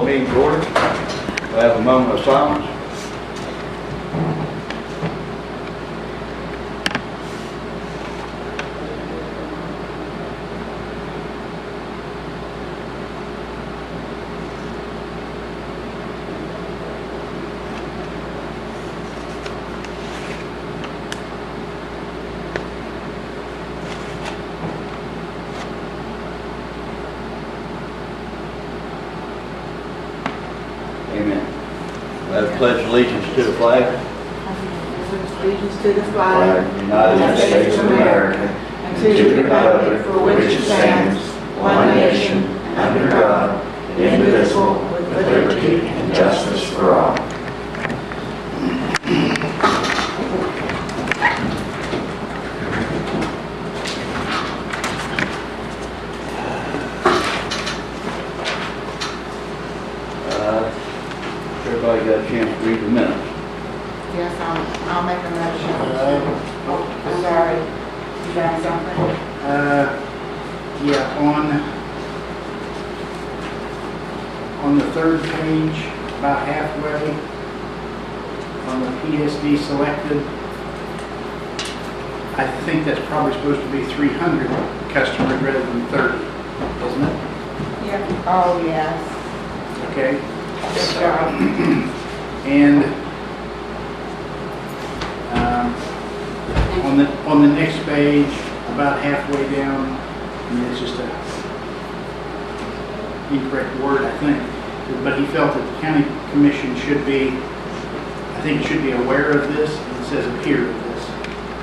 the meeting to order. We'll have a moment of silence. Amen. Let's pledge allegiance to the flag. Allegiance to the flag of the United States of America, and to the republic for which it stands, one nation, under God, indivisible, with liberty and justice for all. Everybody got a chance to read the minutes? Yes, I'll make a motion. I'm sorry. You got something? Yeah, on the third page, about halfway, on the PSD selected, I think that's probably supposed to be 300 customers rather than 30, isn't it? Yeah. Oh, yes. Okay. Good job. And on the next page, about halfway down, and it's just a incorrect word, I think, but he felt that the county commission should be, I think it should be aware of this, and it says appear of this.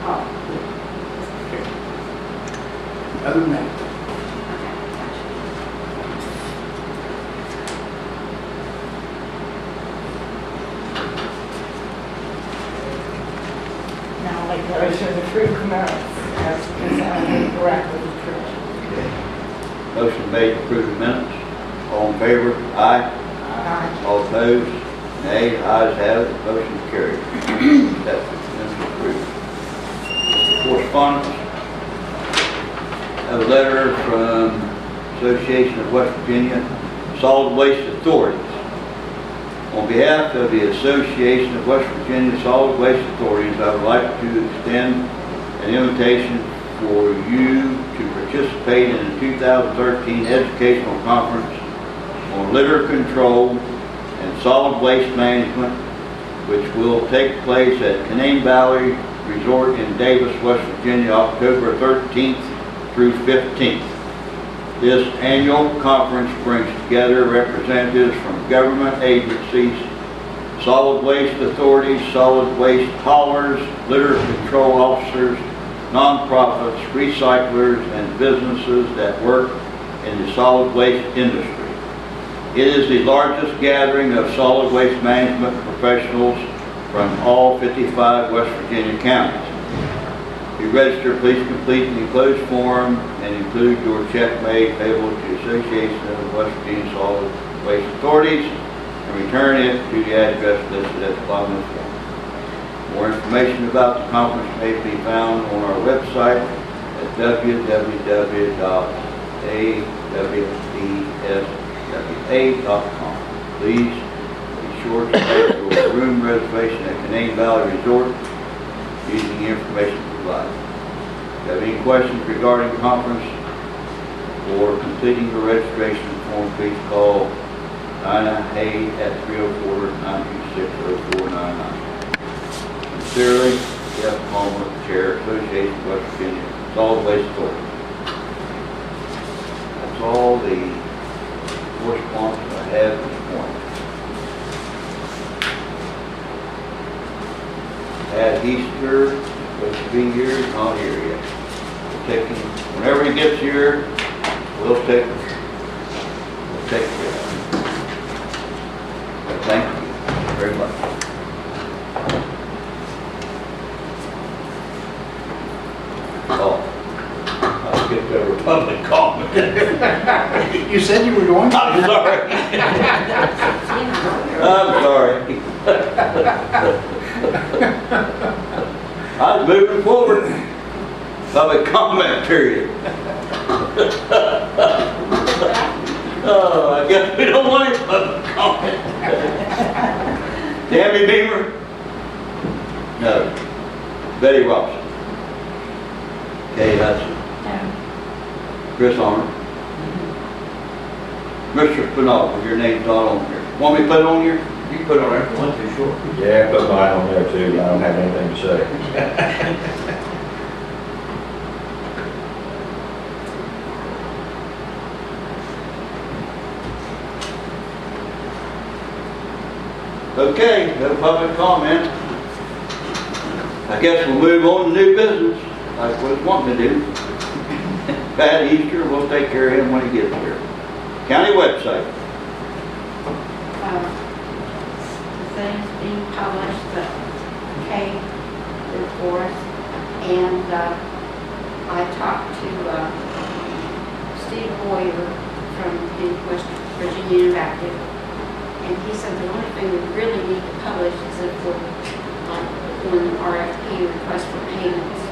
Oh. Okay. Other than that, Now I'll make a motion to approve the minutes as presented correctly. Okay. Motion made to approve the minutes. All in favor? Aye. Aye. All opposed? Nay. Ayes have it. Motion carried. That's minutes approved. Correspondence. I have a letter from Association of West Virginia Solid Waste Authorities. On behalf of the Association of West Virginia Solid Waste Authorities, I would like to extend an invitation for you to participate in the 2013 Educational Conference on Litter Control and Solid Waste Management, which will take place at Canaan Valley Resort in Davis, West Virginia, October 13th through 15th. This annual conference brings together representatives from government agencies, solid waste authorities, solid waste haulers, litter control officers, nonprofits, recyclers, and businesses that work in the solid waste industry. It is the largest gathering of solid waste management professionals from all 55 West Virginia counties. If you register, please complete the enclosed form and include your check made payable to the Association of West Virginia Solid Waste Authorities and return it to the address listed at the bottom of the form. More information about the conference may be found on our website at www.awbswa.com. Please be sure to make your room reservation at Canaan Valley Resort using the information provided. If you have any questions regarding the conference or completing the registration form, please call 998 at 304-926-0499. Sincerely, Jeff Palmer, Chair, Association of West Virginia Solid Waste Authority. That's all the correspondence I have this morning. At Easter, supposed to be here, not here yet. We'll take him, whenever he gets here, we'll take care of him. But thank you very much. Oh, I skipped over public comment. you said you were going to. I'm sorry. I'm sorry. I was moving forward. Public comment period. Oh, I guess we don't want any public comment. Betty Robson. Kay Hudson. Chris Arnold. Mr. Spinall, your name's not on here. Want me to put it on here? You can put it on there. One too short. Yeah, put mine on there too. I don't have anything to say. Okay, no public comment. I guess we'll move on to new business, like we was wanting to do. Pat Easter, we'll take care of him when he gets here. County website. The thing's being published, but Kay did for us, and I talked to Steve Boyer from the West Virginia Interactive, and he said the only thing we really need to publish is if we're doing an RFP, request for payments.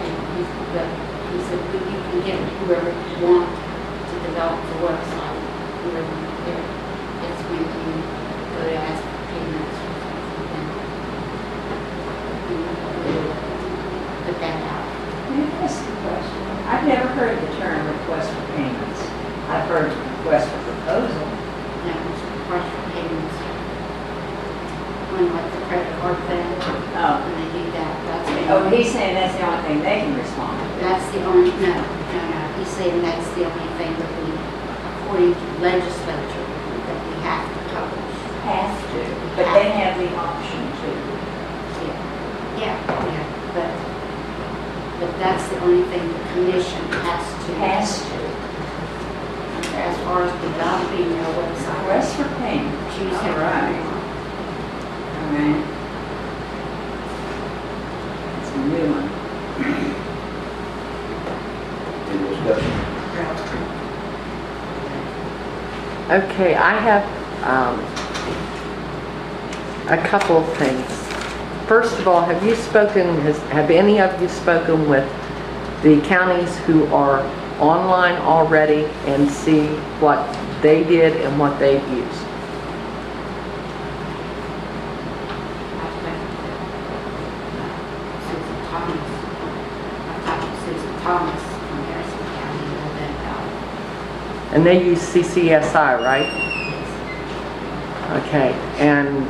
And he said you can get whoever you want to develop the website, whoever it's when you go to ask for payments or something. Put that out. May I ask a question? I've never heard the term request for payments. I've heard request for proposal. No, it's request for payments. When like the credit card thing, Oh. when they do that, that's the Oh, only, he's saying that's the only thing they can respond to. that's the only, no, he's saying that's the only thing that we, according to legislature, that we have to publish. Have to, but they have the option to. Yeah, but that's the only thing the commission has to. Has to. As far as developing their website. Request for payment. Choose All their right. own. All right. It's a new one. Any discussion? Okay, I have a couple of things. First of all, have any of you spoken with the counties who are online already and see what they did and what they've used? Susan Thomas. I've talked to Susan Thomas from Harrison County a little bit about And they use CCSI, right? Okay, and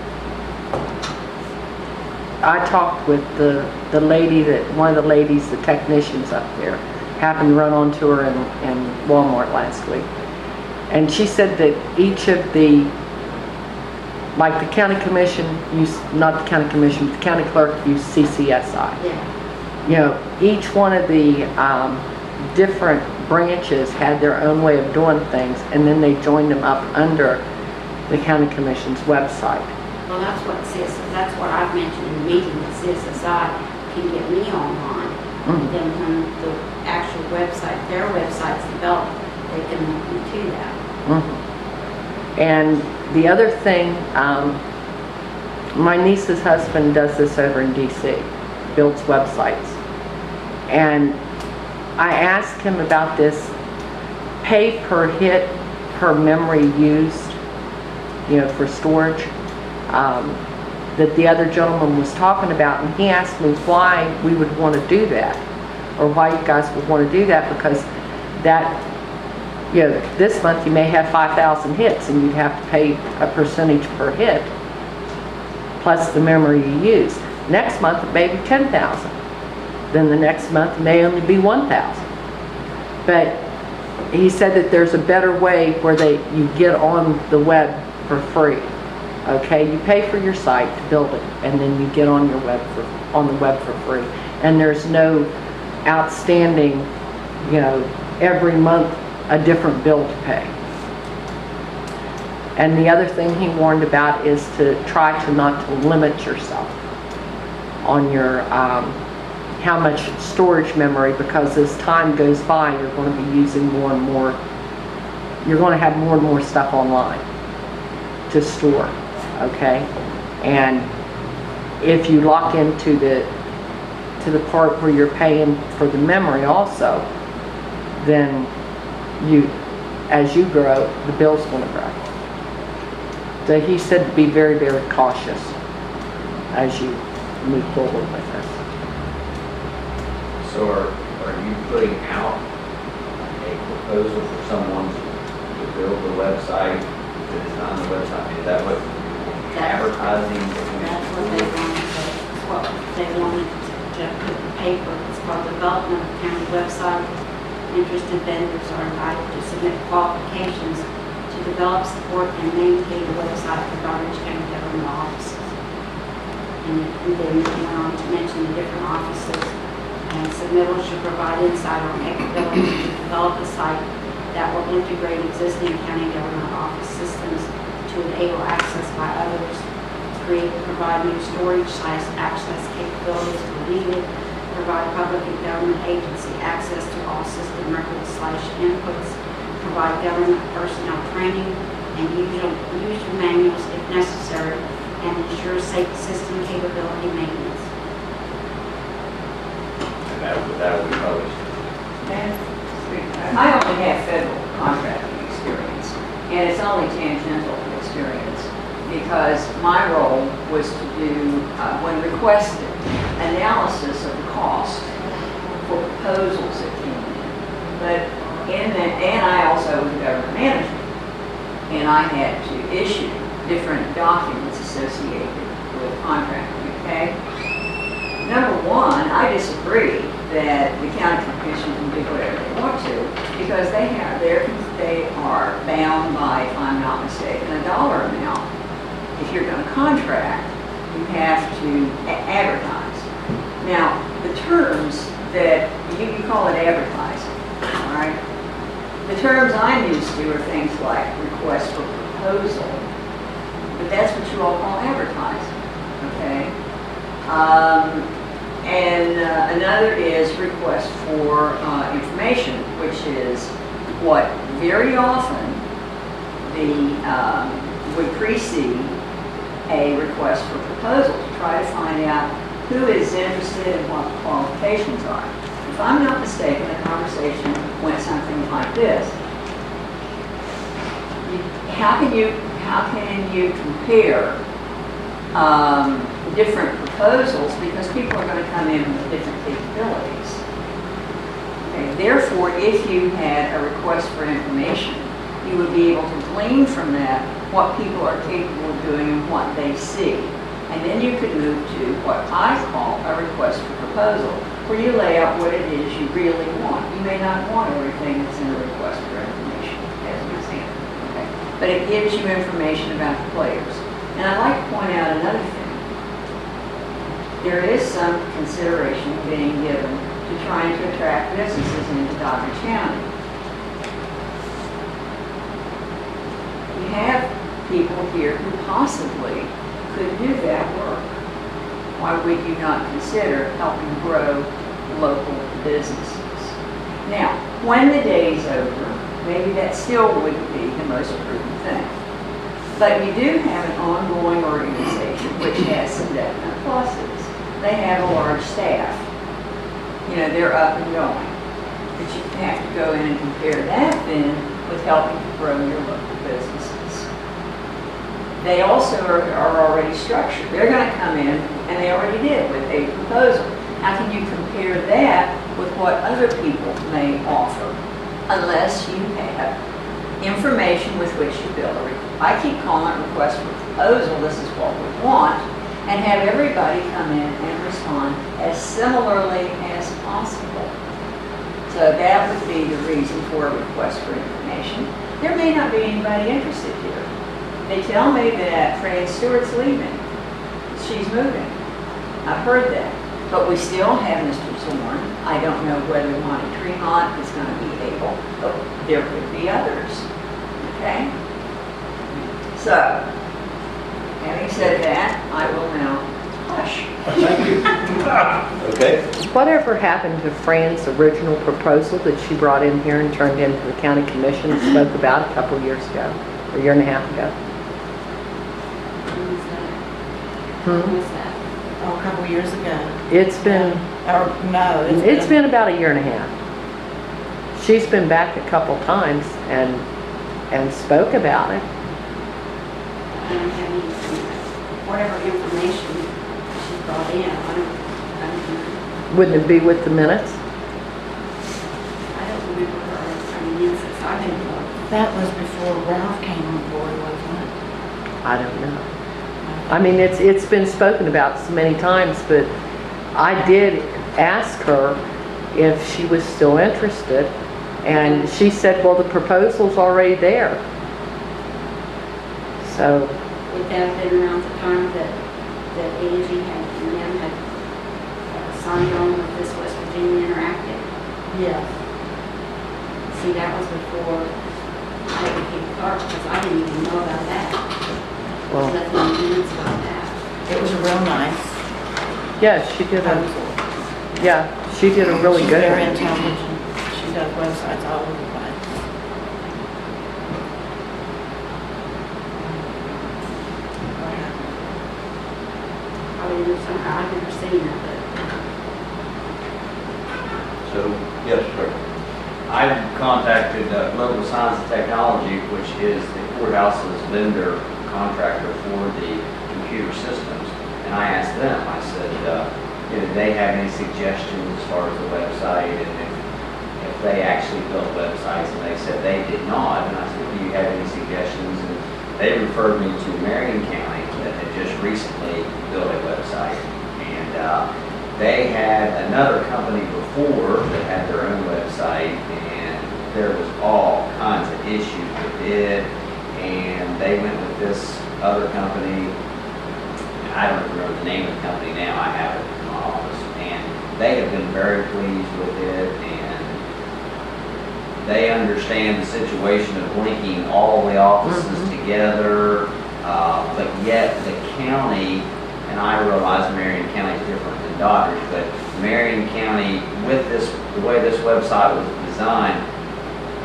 I talked with the lady one of the ladies, the technicians up there, happened to run onto her in Walmart last week. And she said that each of the, like the county commission, not the county commission, but the county clerk used CCSI. Yeah. You know, each one of the different branches had their own way of doing things, and then they joined them up under the county commission's website. Well, that's what I've mentioned in the meeting, that CSSI can get me online. Mhm. Then when the actual website, their website's developed, they can link me to that. Mhm. And the other thing, my niece's husband does this over in DC, builds websites. And I asked him about this pay per hit per memory used, for storage, that the other gentleman was talking about, and he asked me why we would want to do that, or why you guys would want to do that, because that, this month you may have 5,000 hits and you'd have to pay a percentage per hit plus the memory you use. Next month it may be 10,000. Then the next month it may only be 1,000. But he said that there's a better way where you get on the web for free. Okay, you pay for your site to build it, and then you get on the web for free. And there's no outstanding, every month a different bill to pay. And the other thing he warned about is to try to not to limit yourself on your how much storage memory, because as time goes by, you're going to be using more and more. You're going to have more and more stuff online to store, okay? And if you lock into the part where you're paying for the memory also, then as you grow, the bill's going to grow. So he said to be very, very cautious as you move forward with this. So are you putting out a proposal for someone to build the website, to design the website? Is that what advertising? That's what they wanted, what they wanted to put in the paper. It's called Development of County Website. Interested vendors are invited to submit qualifications to develop, support, and maintain the website for Doddridge County government offices. And then we went on to mention the different offices. And submittals should provide insight on capabilities to develop a site that will integrate existing county government office systems to enable access by others, create and provide new storage/access capabilities where needed, provide public and government agency access to all system records/inputs, provide government personnel training and user manuals if necessary, and ensure safe system capability maintenance. And that will be published. I only have federal contracting experience, and it's only tangential experience, because my role was to do, when requested, analysis of the cost for proposals that came in. But and I also was a government manager, and I had to issue different documents associated with contracting, okay? Number one, I disagree that the county commission can do whatever they want to, because they are bound by, if I'm not mistaken, a dollar amount. If you're going to contract, you have to advertise. Now, the terms that, you call it advertising, all right? The terms I'm used to are things like request for proposal, but that's what you all call advertising, okay? Another is request for information, which is what very often would precede a request for proposal, to try to find out who is interested and what the qualifications are. If I'm not mistaken, the conversation went something like this. How can you compare different proposals, because people are going to come in with different capabilities? Okay. Therefore, if you had a request for information, you would be able to glean from that what people are capable of doing and what they see. And then you could move to what I call a request for proposal, where you lay out what it is you really want. You may not want everything that's in a request for information, as an example. Okay? But it gives you information about the players. And I'd like to point out another thing. There is some consideration being given to trying to attract businesses into Doddridge County. We have people here who possibly could do that work. Why would you not consider helping grow local businesses? Now, when the day's over, maybe that still wouldn't be the most prudent thing. But you do have an ongoing organization which has some definite pluses. They have a large staff. You know, they're up and going. But you have to go in and compare that then with helping to grow your local businesses. They also are already structured. They're going to come in, and they already did, with a proposal. How can you compare that with what other people may offer, unless you have information with which to build a request? I keep calling it request for proposal. This is what we want, and have everybody come in and respond as similarly as possible. So that would be the reason for a request for information. There may not be anybody interested here. They tell me that Fran Stewart's leaving. She's moving. I've heard that. But we still have Mr. Zorn. I don't know whether Monty Tremont is going to be able, but there could be others. Okay? So, having said that, I will now hush. Thank you. Okay. Whatever happened to Fran's original proposal that she brought in here and turned into the county commission and spoke about a couple years ago, or a year and a half ago? When was that? Hmm? When was that? Oh, a couple years ago. It's been, Or, no, it's been about a year and a half. She's been back a couple times and spoke about it. I don't have any, whatever information she brought in, I don't know. Wouldn't it be with the minutes? That was before Ralph came on board, wasn't it? I don't know. I mean, it's been spoken about so many times, but I did ask her if she was still interested, and she said, well, the proposal's already there. So, Would that have been around the time that Angie had, and them had signed on with this West Virginia Interactive? Yes. See, that was before I became clerk, because I didn't even know about that. well, Nothing in the minutes about that. It was a real nice yeah, she did proposal. she did a really She's good very one. intelligent. She does websites all over the place. Probably knew somehow, I've never seen that, but So, yes, sir. I contacted Global Science and Technology, which is the courthouse's vendor contractor for the computer systems. And I asked them, I said, did they have any suggestions as far as the website and if they actually built websites? And they said they did not. And I said, do you have any suggestions? And they referred me to Marion County that had just recently built a website. And they had another company before that had their own website, and there was all kinds of issues with it. And they went with this other company. I don't remember the name of the company now. I have it in my office, and they have been very pleased with it. And they understand the situation of linking all the offices together, but yet the county. And I realize Marion County is different than Doddridge, but Marion County, with this, the way this website was designed,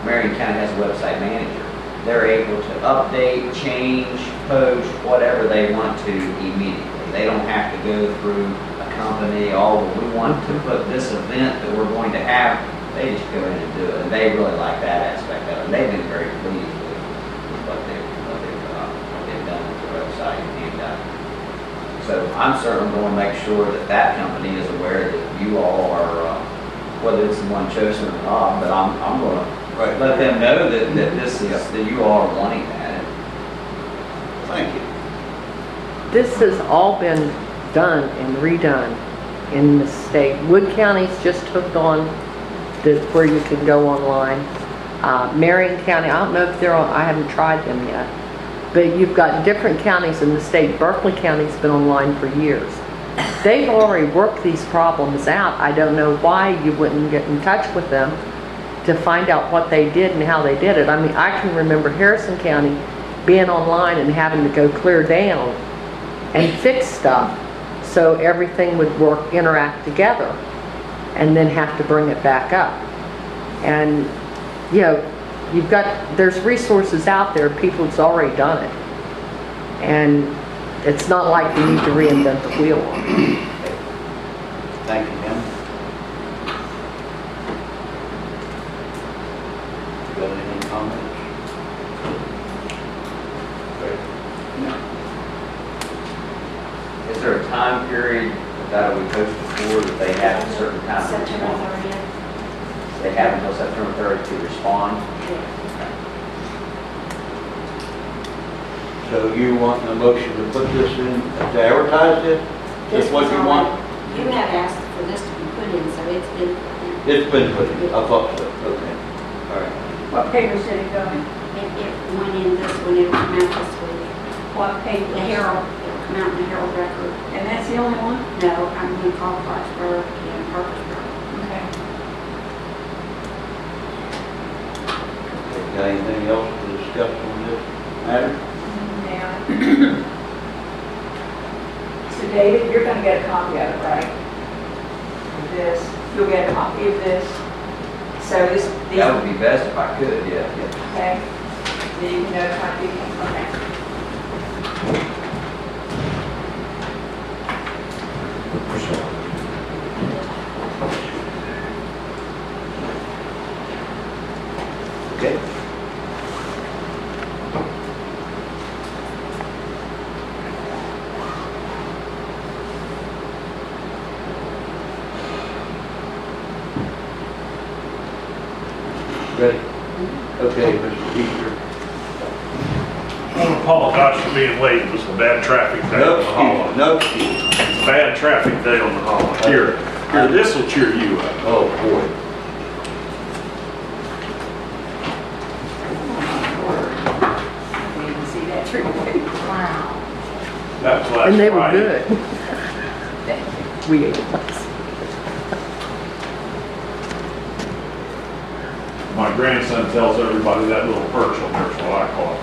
Marion County has a website manager. They're able to update, change, post, whatever they want to immediately. They don't have to go through a company, we want to put this event that we're going to have, they just go in and do it. And they really like that aspect of it. And they've been very pleased with what they've done with the website. And so I'm certainly going to make sure that that company is aware that you all are, whether it's the one chosen or not, but I'm going to let them know that this is, that you all are wanting that. Thank you. This has all been done and redone in the state. Wood County's just hooked on where you can go online. Marion County, I don't know if they're on, I haven't tried them yet. But you've got different counties in the state. Berkeley County's been online for years. They've already worked these problems out. I don't know why you wouldn't get in touch with them to find out what they did and how they did it. I mean, I can remember Harrison County being online and having to go clear down and fix stuff so everything would work, interact together, and then have to bring it back up. And, you know, there's resources out there, people's already done it. And it's not like you need to reinvent the wheel. Thank you, Jim. Got any comments? Is there a time period that we posted for that they have a certain time to September respond? 30th. They have until September 30th to respond? So you want a motion to put this in, to advertise it? Is what you want? You had asked for this to be put in, so it's been, It's been put in, I thought so, okay. All right. What paper said it going? it went in this one, it'll come out this week. What paper? The Herald, it'll come out in the Herald Record. And that's the only one? No, I'm going to call Clarksburg and Parkersburg. Okay. Got anything else to discuss on this matter? Now, so David, you're gonna get a copy of it, right? Of this, you'll get a copy of this. So these, That would be best if I could, yeah. okay? Then you can notify people, okay? Okay. Ready? Okay, Mr. Easter. I want to apologize for being late. It was a bad traffic day No on the holiday. excuse, no excuse. Bad traffic day on the holiday. Here, this will cheer you up. Oh, boy. I didn't even see that tree. Wow. That was last And they were Friday. good. We ate it once. My grandson tells everybody that little perch on there's what I call it.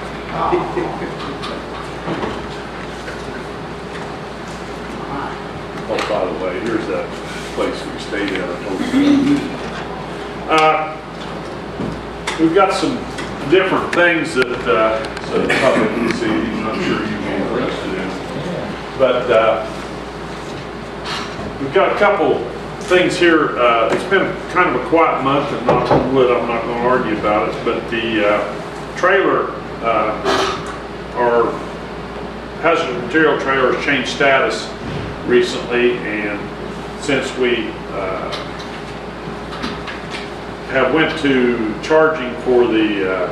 Oh, by the way, here's that place we stayed at, I told you. We've got some different things that, so the public can see, I'm sure you'd be interested in. But, we've got a couple things here. It's been kind of a quiet month, and knock on wood, I'm not gonna argue about it, but the, trailer, our hazardous material trailer has changed status recently, and since we have went to charging for the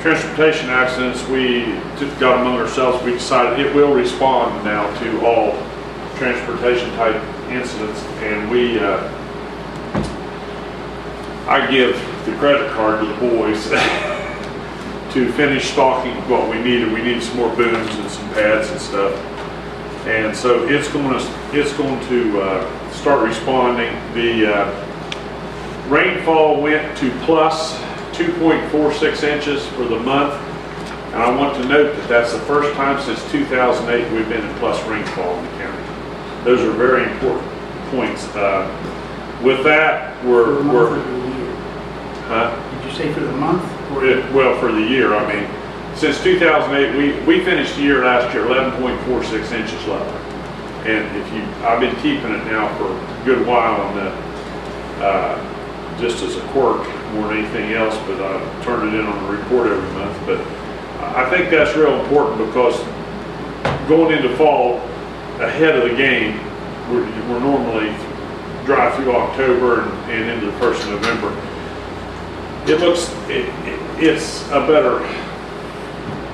transportation accidents, we got among ourselves, we decided it will respond now to all transportation type incidents, and we I give the credit card to the boys to finish stocking what we needed. We needed some more booms and some pads and stuff. And so it's going to start responding. The rainfall went to plus 2.46 inches for the month. And I want to note that that's the first time since 2008 we've been in plus rainfall in the county. Those are very important points. With that, For the month or the year? Huh? Did you say for the month? Well, for the year, I mean, since 2008, we finished the year last year 11.46 inches low. And I've been keeping it now for a good while on that, just as a quirk more than anything else, but I turn it in on the report every month. But I think that's real important because going into fall ahead of the game, we're normally dry through October and into the 1st of November. It's a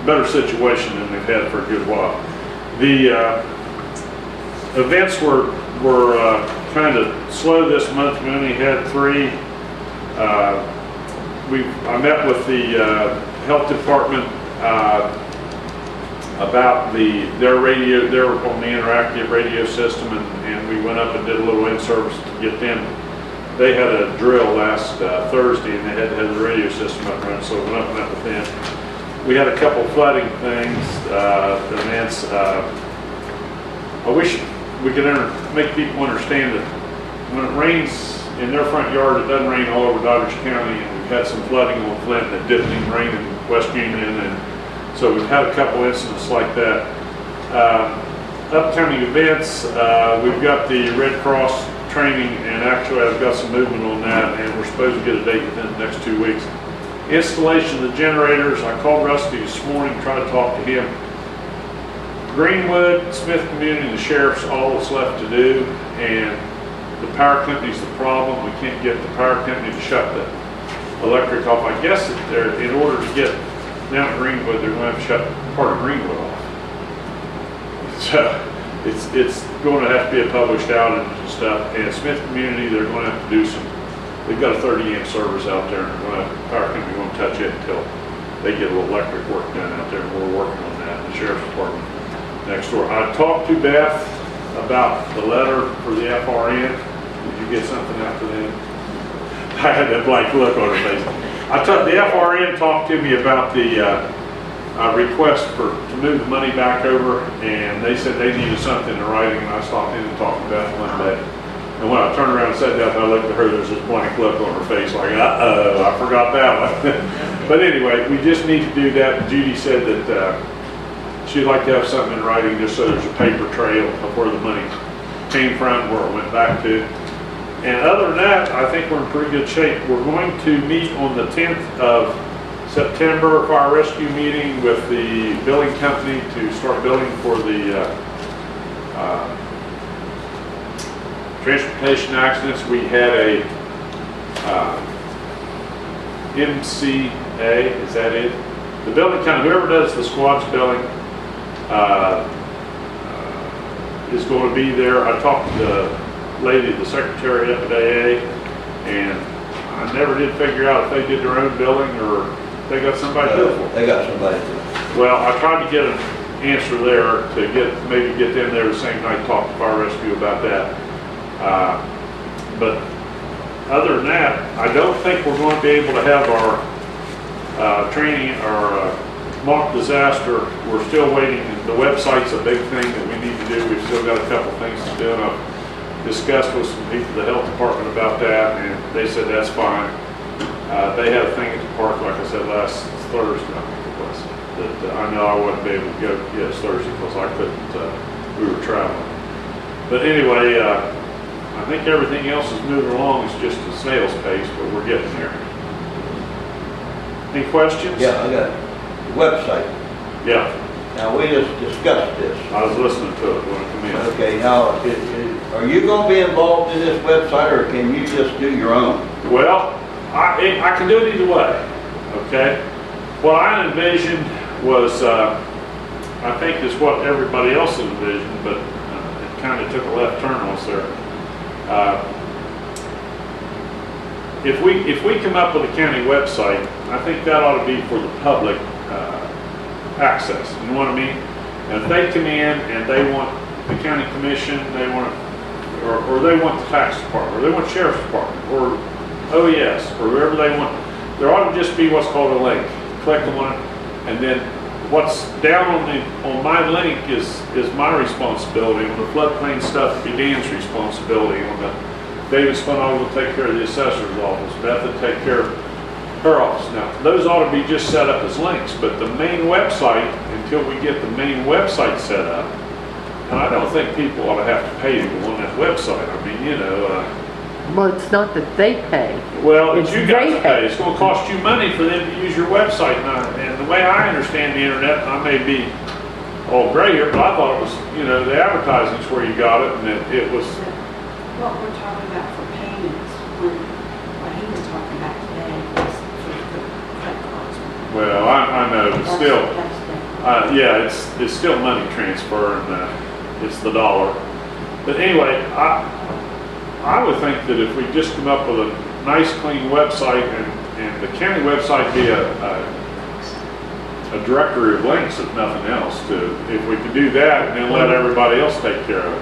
better situation than we've had for a good while. The events were kind of slow this month. We only had 3. I met with the health department about they're on the interactive radio system, and we went up and did a little in-service to get them. They had a drill last Thursday, and they had to have the radio system up and running, so we went up and met with them. We had a couple flooding things, events. I wish we could make people understand that when it rains in their front yard, it doesn't rain all over Doddridge County, and we've had some flooding on Flint that didn't even rain in West Union, and so we've had a couple incidents like that. Upcoming events, we've got the Red Cross training, and actually I've got some movement on that, and we're supposed to get a date within the next 2 weeks. Installation of the generators, I called Rusty this morning, tried to talk to him. Greenwood, Smith Community, and the sheriff's all that's left to do, and the power company's the problem. We can't get the power company to shut the electric off. I guess that in order to get down to Greenwood, they're going to have to shut part of Greenwood off. So it's going to have to be a published outage and stuff. And Smith Community, they're going to have to do they've got a 30 amp service out there, and the power company won't touch it until they get a little electric work done out there. And we're working on that in the sheriff's department next door. I talked to Beth about the letter for the FRN. Did you get something after them? I had that blank look on her face. The FRN talked to me about the request to move the money back over, and they said they needed something in writing, and I stopped in and talked to Beth one day. And when I turned around and said that, I looked at her, there's this blank look on her face, like, uh-oh, I forgot that one. But anyway, we just need to do that. Judy said that she'd like to have something in writing just so there's a paper trail of where the money came from, where it went back to. And other than that, I think we're in pretty good shape. We're going to meet on the 10th of September, fire rescue meeting with the billing company to start billing for the transportation accidents. We had MCA, is that it? The building county, whoever does the squad's billing, is going to be there. I talked to the lady, the secretary up at AA, and I never did figure out if they did their own billing or they got somebody to do it for them. They got somebody to do it. Well, I tried to get an answer there to maybe get them there the same night, talk to fire rescue about that. But other than that, I don't think we're going to be able to have our training, our mock disaster. We're still waiting. The website's a big thing that we need to do. We've still got a couple things to do. And I've discussed with some people, the health department, about that, and they said that's fine. They had a thing at the park, like I said, last Thursday, I think it was, that I know I wouldn't be able to go, yes, Thursday, because I couldn't, we were traveling. But anyway, I think everything else is moving along. It's just a snail's pace, but we're getting there. Any questions? Yeah, I got it. The website. Yeah, Now, we just discussed this. I was listening to it when I come in. Okay, now, are you gonna be involved in this website, or can you just do your own? Well, I can do it either way, okay? What I envisioned was, I think is what everybody else envisioned, but it kind of took a left turn on us there. If we come up with a county website, I think that ought to be for the public access, you know what I mean? And if they come in and they want the county commission, they want, or they want the tax department, or they want sheriff's department, or OES, or whoever they want, there ought to just be what's called a link. Click on it, and then what's down on my link is my responsibility. On the floodplain stuff, it'd be Dan's responsibility. On the David Spinall will take care of the assessor's office. Beth will take care of her office. Now, those ought to be just set up as links, but the main website, until we get the main website set up, and I don't think people ought to have to pay to go on that website. I mean, you know. Well, it's not that they pay. Well, It's you guys they pay. It's going to cost you money for them to use your website. And the way I understand the internet, and I may be all gray here, but I thought it was, you know, the advertising's where you got it, and it was. What we're talking about for payments, what he was talking about today was for credit cards. Well, I know, but still, That's different. yeah, it's still money transfer, and it's the dollar. But anyway, I would think that if we just come up with a nice, clean website, and the county website be a directory of links, if nothing else, if we could do that, and then let everybody else take care of it.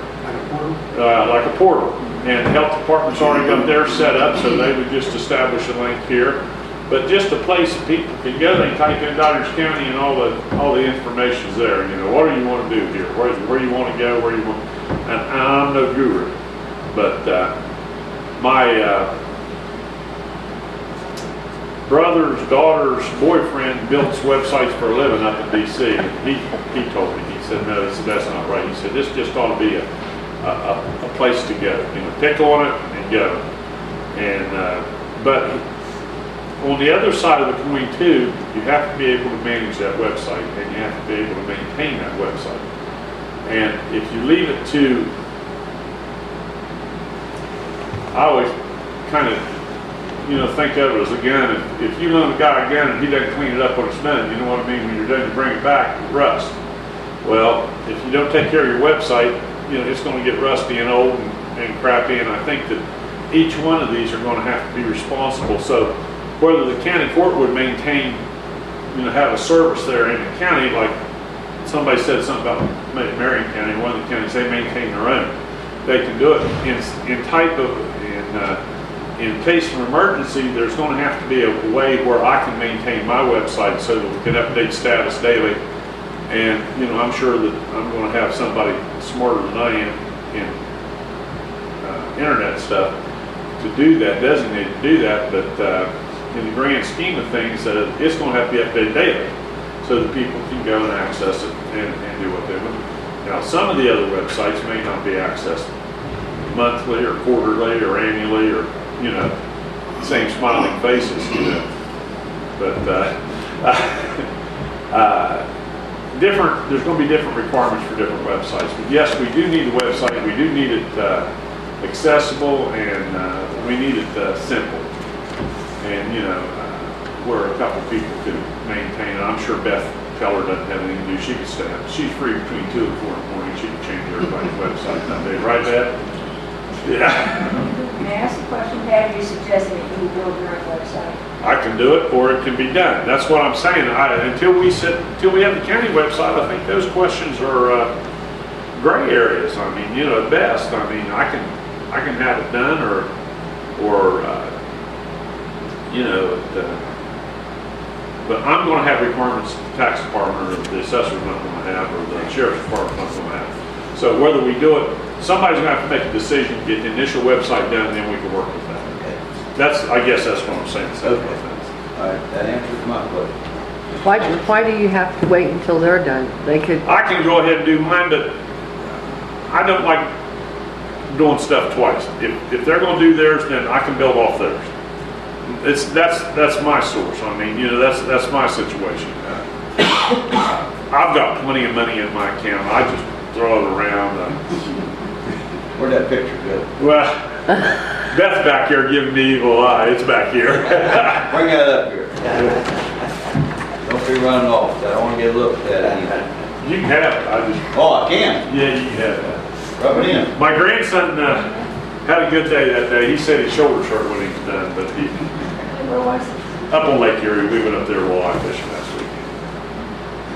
Like a portal. And the health department's already got theirs set up, so they would just establish a link here. But just a place that people can go, they type in Doddridge County, and all the information's there. You know, what do you want to do here? Where you want to go? Where you want? And I'm no guru, but my brother's daughter's boyfriend builds websites for a living up in DC. He told me, he said, no, that's not right. He said, this just ought to be a place to go. You know, pick on it and go. And but on the other side of the coin too, you have to be able to manage that website, and you have to be able to maintain that website. And if you leave it to, I always kind of, you know, think of it as a gun. If you loan a guy a gun and he doesn't clean it up when it's done, you know what I mean? When you're done, you bring it back, it rusts. Well, if you don't take care of your website, you know, it's going to get rusty and old and crappy. And I think that each one of these are going to have to be responsible. So whether the county court would maintain, you know, have a service there in the county, like somebody said something about Marion County, one of the counties, they maintain their own. They can do it in case of emergency. There's going to have to be a way where I can maintain my website so that we can update status daily. And, you know, I'm sure that I'm going to have somebody smarter than I am in internet stuff to do that, designated to do that. But in the grand scheme of things, it's going to have to be updated daily so that people can go and access it and do what they want. Now, some of the other websites may not be accessed monthly or quarterly or annually, or, you know, same smiling faces, you know. But there's going to be different requirements for different websites. But yes, we do need the website. We do need it accessible, and we need it simple. And, you know, where a couple people could maintain it. I'm sure Beth Keller doesn't have anything to do. She could stay up. She's free between 2 and 4 in the morning. She can change everybody's website that day. Right, Beth? Yeah. May I ask a question, Pat? Are you suggesting that you build your own website? I can do it, or it can be done. That's what I'm saying. Until we have the county website, I think those questions are gray areas. I mean, you know, at best. I mean, I can have it done, or you know, but I'm going to have requirements the tax department or the assessor's not going to have, or the sheriff's department's not going to have. So whether we do it, somebody's going to have to make a decision, get the initial website done, and then we can work with that. Okay. I guess that's what I'm saying. Okay. All right, that answers my question. Why do you have to wait until they're done? They could, I can go ahead and do mine, but I don't like doing stuff twice. If they're going to do theirs, then I can build off theirs. That's my source. I mean, you know, that's my situation. I've got plenty of money in my account. I just throw it around. Where'd that picture go? Well, Beth's back here giving me evil eye. It's back here. Bring that up here. Don't be running off. I don't want to get looked at either. You can have it. I just, Oh, I can. yeah, you can have it. Rub it in. My grandson had a good day that day. He said his shoulders hurt when he was done, but he, Where was it? up on Lake Erie, we went up there walleye fishing last weekend.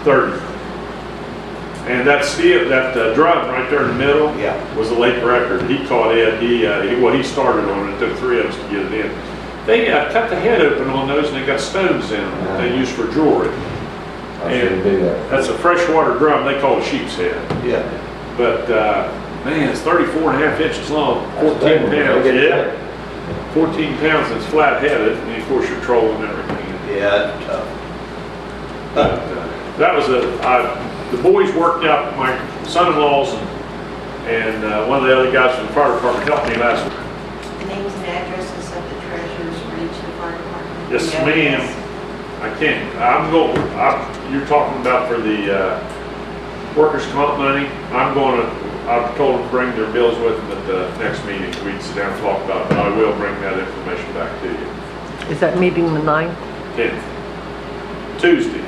30. And that drum right there in the middle Yeah. was a lake record. He caught it. He started on it. It took 3 of us to get it in. They cut the head open on those, and they got stones in them that they use for jewelry. And that's a freshwater drum. They call it sheep's head. Yeah. But man, it's 34.5 inches long, 14 That's big. pounds. Okay. Yeah, 14 pounds. And it's flat-headed, and of course you're trolling everything. Yeah, that's tough. But that was the boys worked out, my son-in-laws and one of the other guys from the fire department helped me last week. Names and addresses of the treasurers for each of the fire departments. Yes, ma'am. I can't, you're talking about for the workers' comp money. I've told them to bring their bills with them at the next meeting. We can sit down and talk about it, but I will bring that information back to you. is that meeting the 9th? 10th, Tuesday.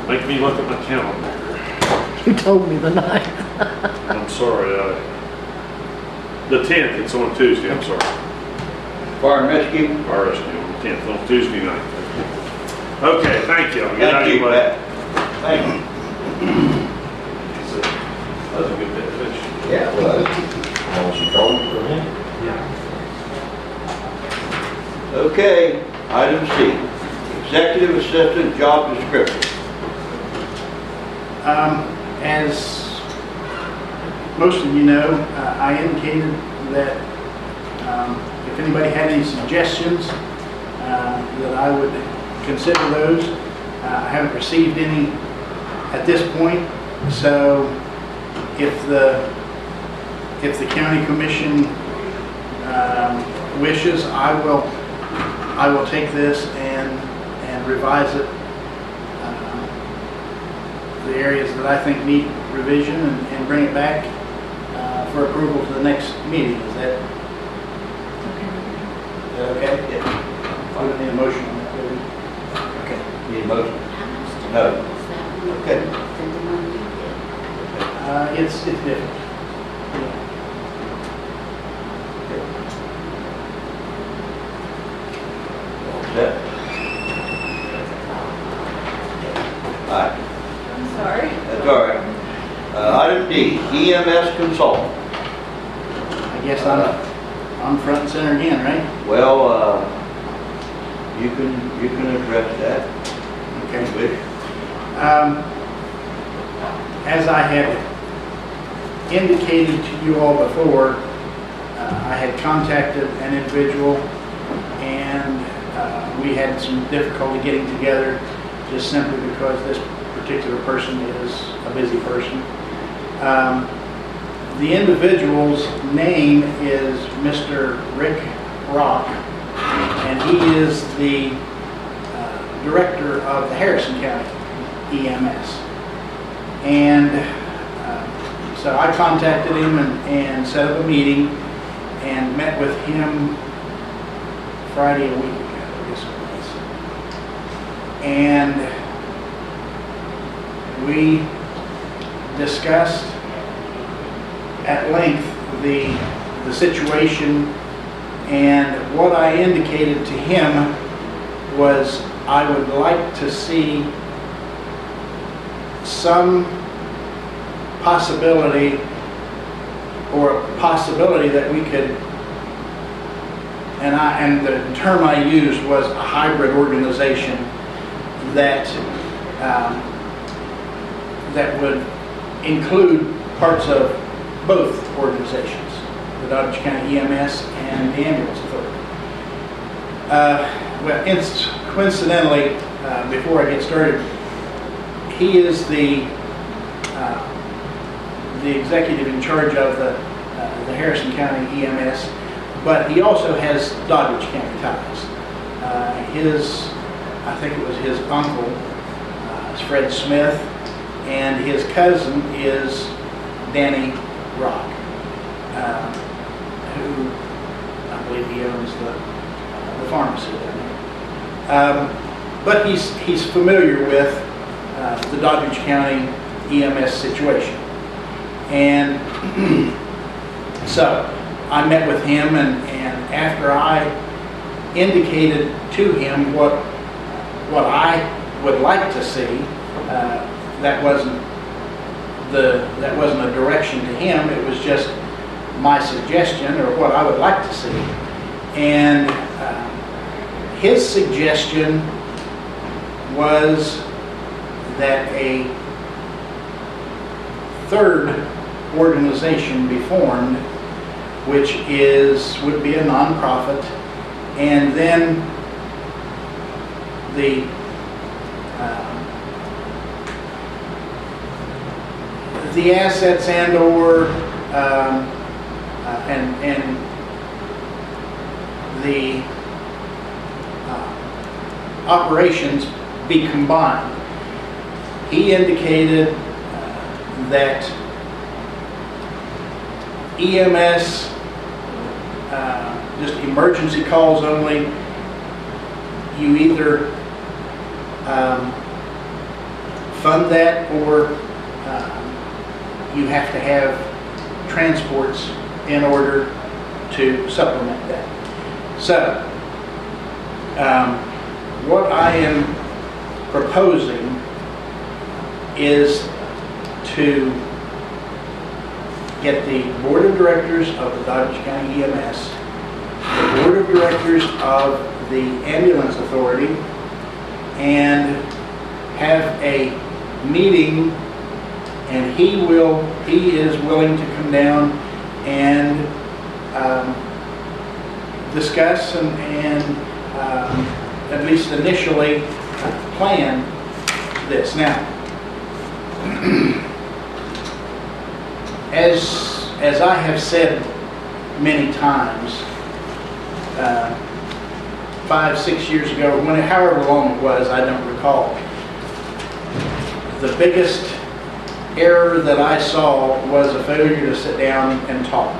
Make me look at my calendar. You told me the 9th. I'm sorry. The 10th, it's on Tuesday, I'm sorry. Fire and rescue? Fire rescue on the 10th, on Tuesday night. Okay, thank you. I'll get out of Thank you, your way. Pat. Thank you. That was a good day to fish. Yeah, well. Okay, item C, executive assistant job description. As most of you know, I indicated that if anybody had any suggestions, that I would consider those. I haven't received any at this point, so if the county commission wishes, I will take this and revise it. The areas that I think need revision and bring it back for approval to the next meeting. Is that okay? Yeah. I would need a motion on that, maybe. Okay, need a motion? How much No. different is that one Okay. than the one you did? It's different. Set. All right, I'm sorry. that's all right. Item D, EMS consultant. I guess I'm front and center again, right? Well, you can address that if you Okay. wish. As I had indicated to you all before, I had contacted an individual and we had some difficulty getting together just simply because this particular person is a busy person. The individual's name is Mr. Rick Rock, and he is the director of the Harrison County EMS. And so I contacted him and set up a meeting and met with him Friday a week ago, I guess it was. And we discussed at length the situation, and what I indicated to him was I would like to see some possibility, or a possibility that we could, and the term I used was a hybrid organization that that would include parts of both organizations, the Doddridge County EMS and the Ambulance Authority. Well, coincidentally, before I get started, he is the executive in charge of the Harrison County EMS, but he also has Doddridge County ties. I think it was his uncle, is Fred Smith, and his cousin is Danny Rock, who I believe he owns the pharmacy down there. But he's familiar with the Doddridge County EMS situation. And so I met with him, and after I indicated to him what I would like to see, that wasn't a direction to him. It was just my suggestion, or what I would like to see. And his suggestion was that a third organization be formed, which would be a nonprofit, and then the assets and/or and the operations be combined. He indicated that EMS, just emergency calls only, you either fund that, or you have to have transports in order to supplement that. So, what I am proposing is to get the board of directors of the Doddridge County EMS, the board of directors of the Ambulance Authority, and have a meeting, and he is willing to come down and discuss and at least initially plan this. Now, as I have said many times, 5-6 years ago, however long it was, I don't recall, the biggest error that I saw was a failure to sit down and talk.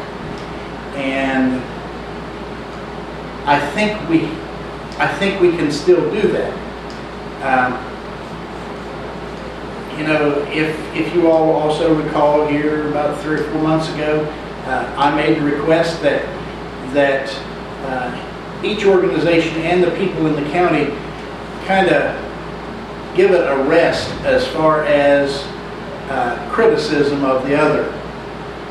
And I think we can still do that. You know, if you all also recall, here about 3 or 4 months ago, I made the request that each organization and the people in the county kind of give it a rest as far as criticism of the other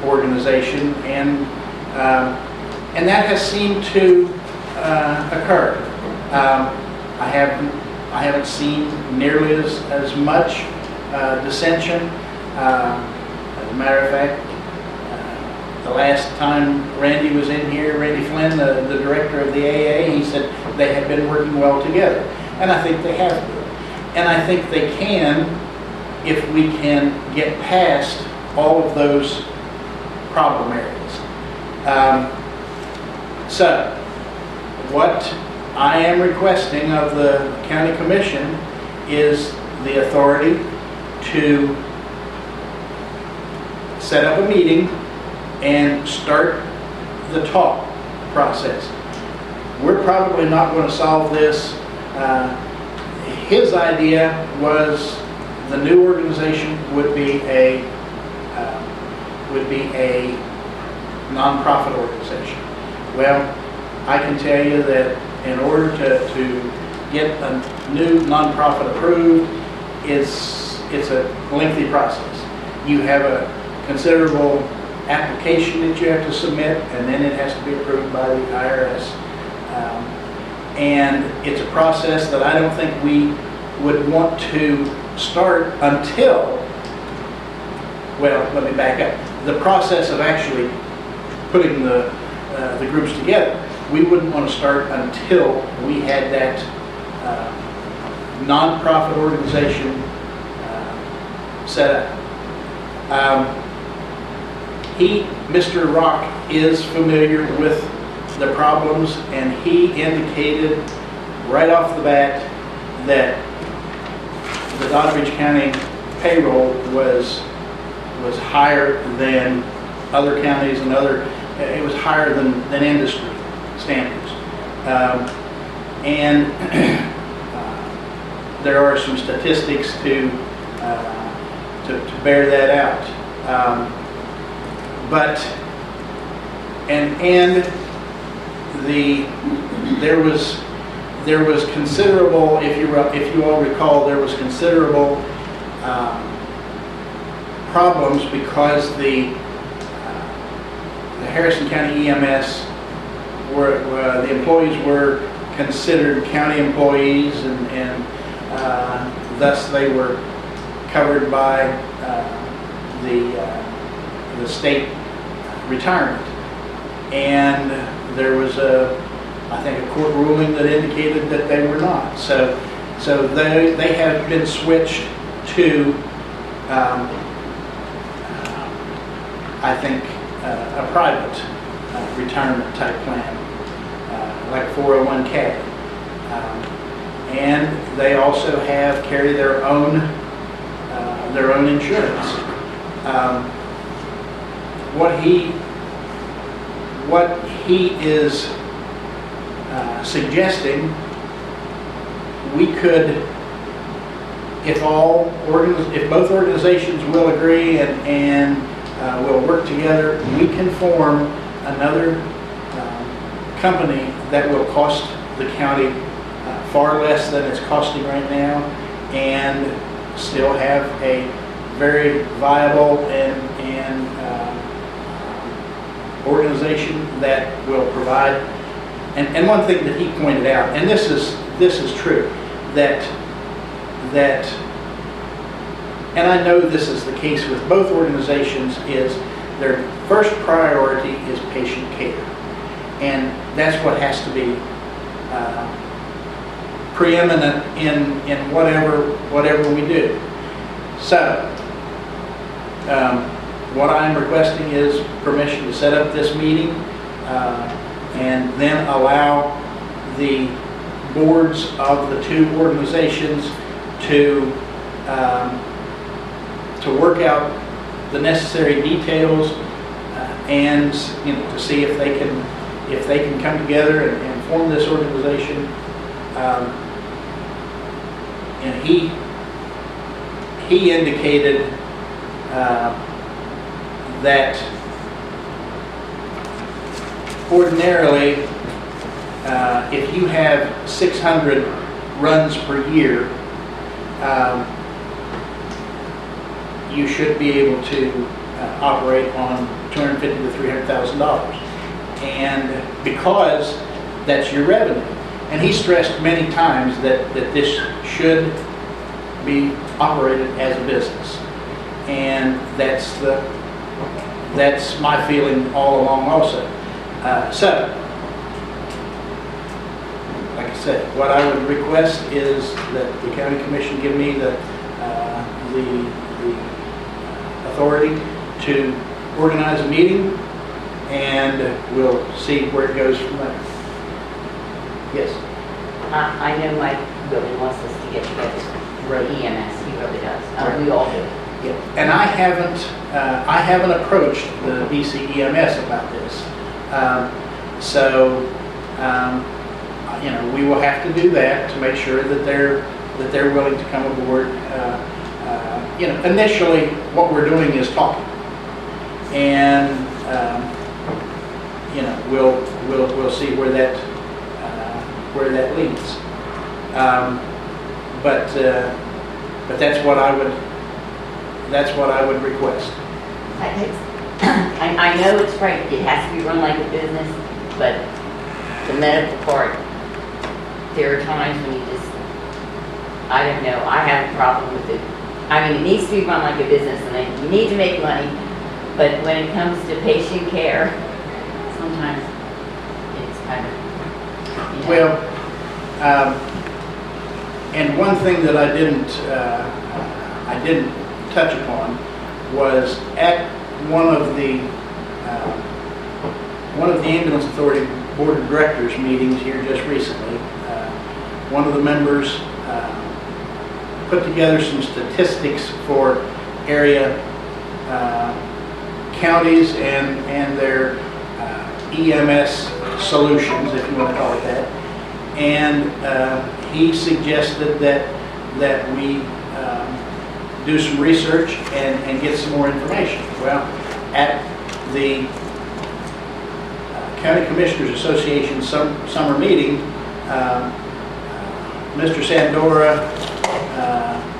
organization, and that has seemed to occur. I haven't seen nearly as much dissension. As a matter of fact, the last time Randy was in here, Randy Flynn, the director of the AA, he said they had been working well together, and I think they have been. And I think they can, if we can get past all of those problem areas. So, what I am requesting of the county commission is the authority to set up a meeting and start the talk process. we're probably not going to solve this. His idea was the new organization would be a nonprofit organization. Well, I can tell you that in order to get a new nonprofit approved, it's a lengthy process. You have a considerable application that you have to submit, and then it has to be approved by the IRS. And it's a process that I don't think we would want to start until, well, let me back up. The process of actually putting the groups together, we wouldn't want to start until we had that nonprofit organization set up. Mr. Rock is familiar with the problems, and he indicated right off the bat that the Doddridge County payroll was higher than other counties and it was higher than industry standards. And there are some statistics to bear that out. There was considerable, if you all recall, there was considerable problems because the Harrison County EMS the employees were considered county employees, and thus they were covered by the state retirement. And there was I think a court ruling that indicated that they were not. So they have been switched to I think a private retirement type plan, like 401k. And they also carry their own insurance. What he is suggesting, we could, if both organizations will agree and will work together, we can form another company that will cost the county far less than it's costing right now, and still have a very viable and organization that will provide. And one thing that he pointed out, and this is true, that and I know this is the case with both organizations, is their first priority is patient care. And that's what has to be preeminent in whatever we do. So, what I'm requesting is permission to set up this meeting and then allow the boards of the two organizations to work out the necessary details and to see if they can come together and form this organization. And he indicated that ordinarily, if you have 600 runs per year, you should be able to operate on $250,000 to $300,000, and because that's your revenue. And he stressed many times that this should be operated as a business, and that's my feeling all along also. So, like I said, what I would request is that the county commission give me the authority to organize a meeting, and we'll see where it goes from there. Yes. I know Mike really wants us to get together. Right. The EMS, he really does. Right. We all do. Yeah. And I haven't approached the DCEMS about this. we will have to do that to make sure that they're willing to come aboard. Initially, what we're doing is talking, and we'll see where that leads. But that's what I would request. I know it's right, it has to be run like a business, but the medical part, there are times when you just, I don't know, I have a problem with it. I mean, it needs to be run like a business, and then you need to make money, but when it comes to patient care, sometimes it's kind of, Well, and one thing that I didn't touch upon was at one of the Ambulance Authority Board of Directors meetings here just recently, one of the members put together some statistics for area counties and their EMS solutions, if you want to call it that. And he suggested that we do some research and get some more information. Well, at the County Commissioners Association summer meeting, Mr. Sandora,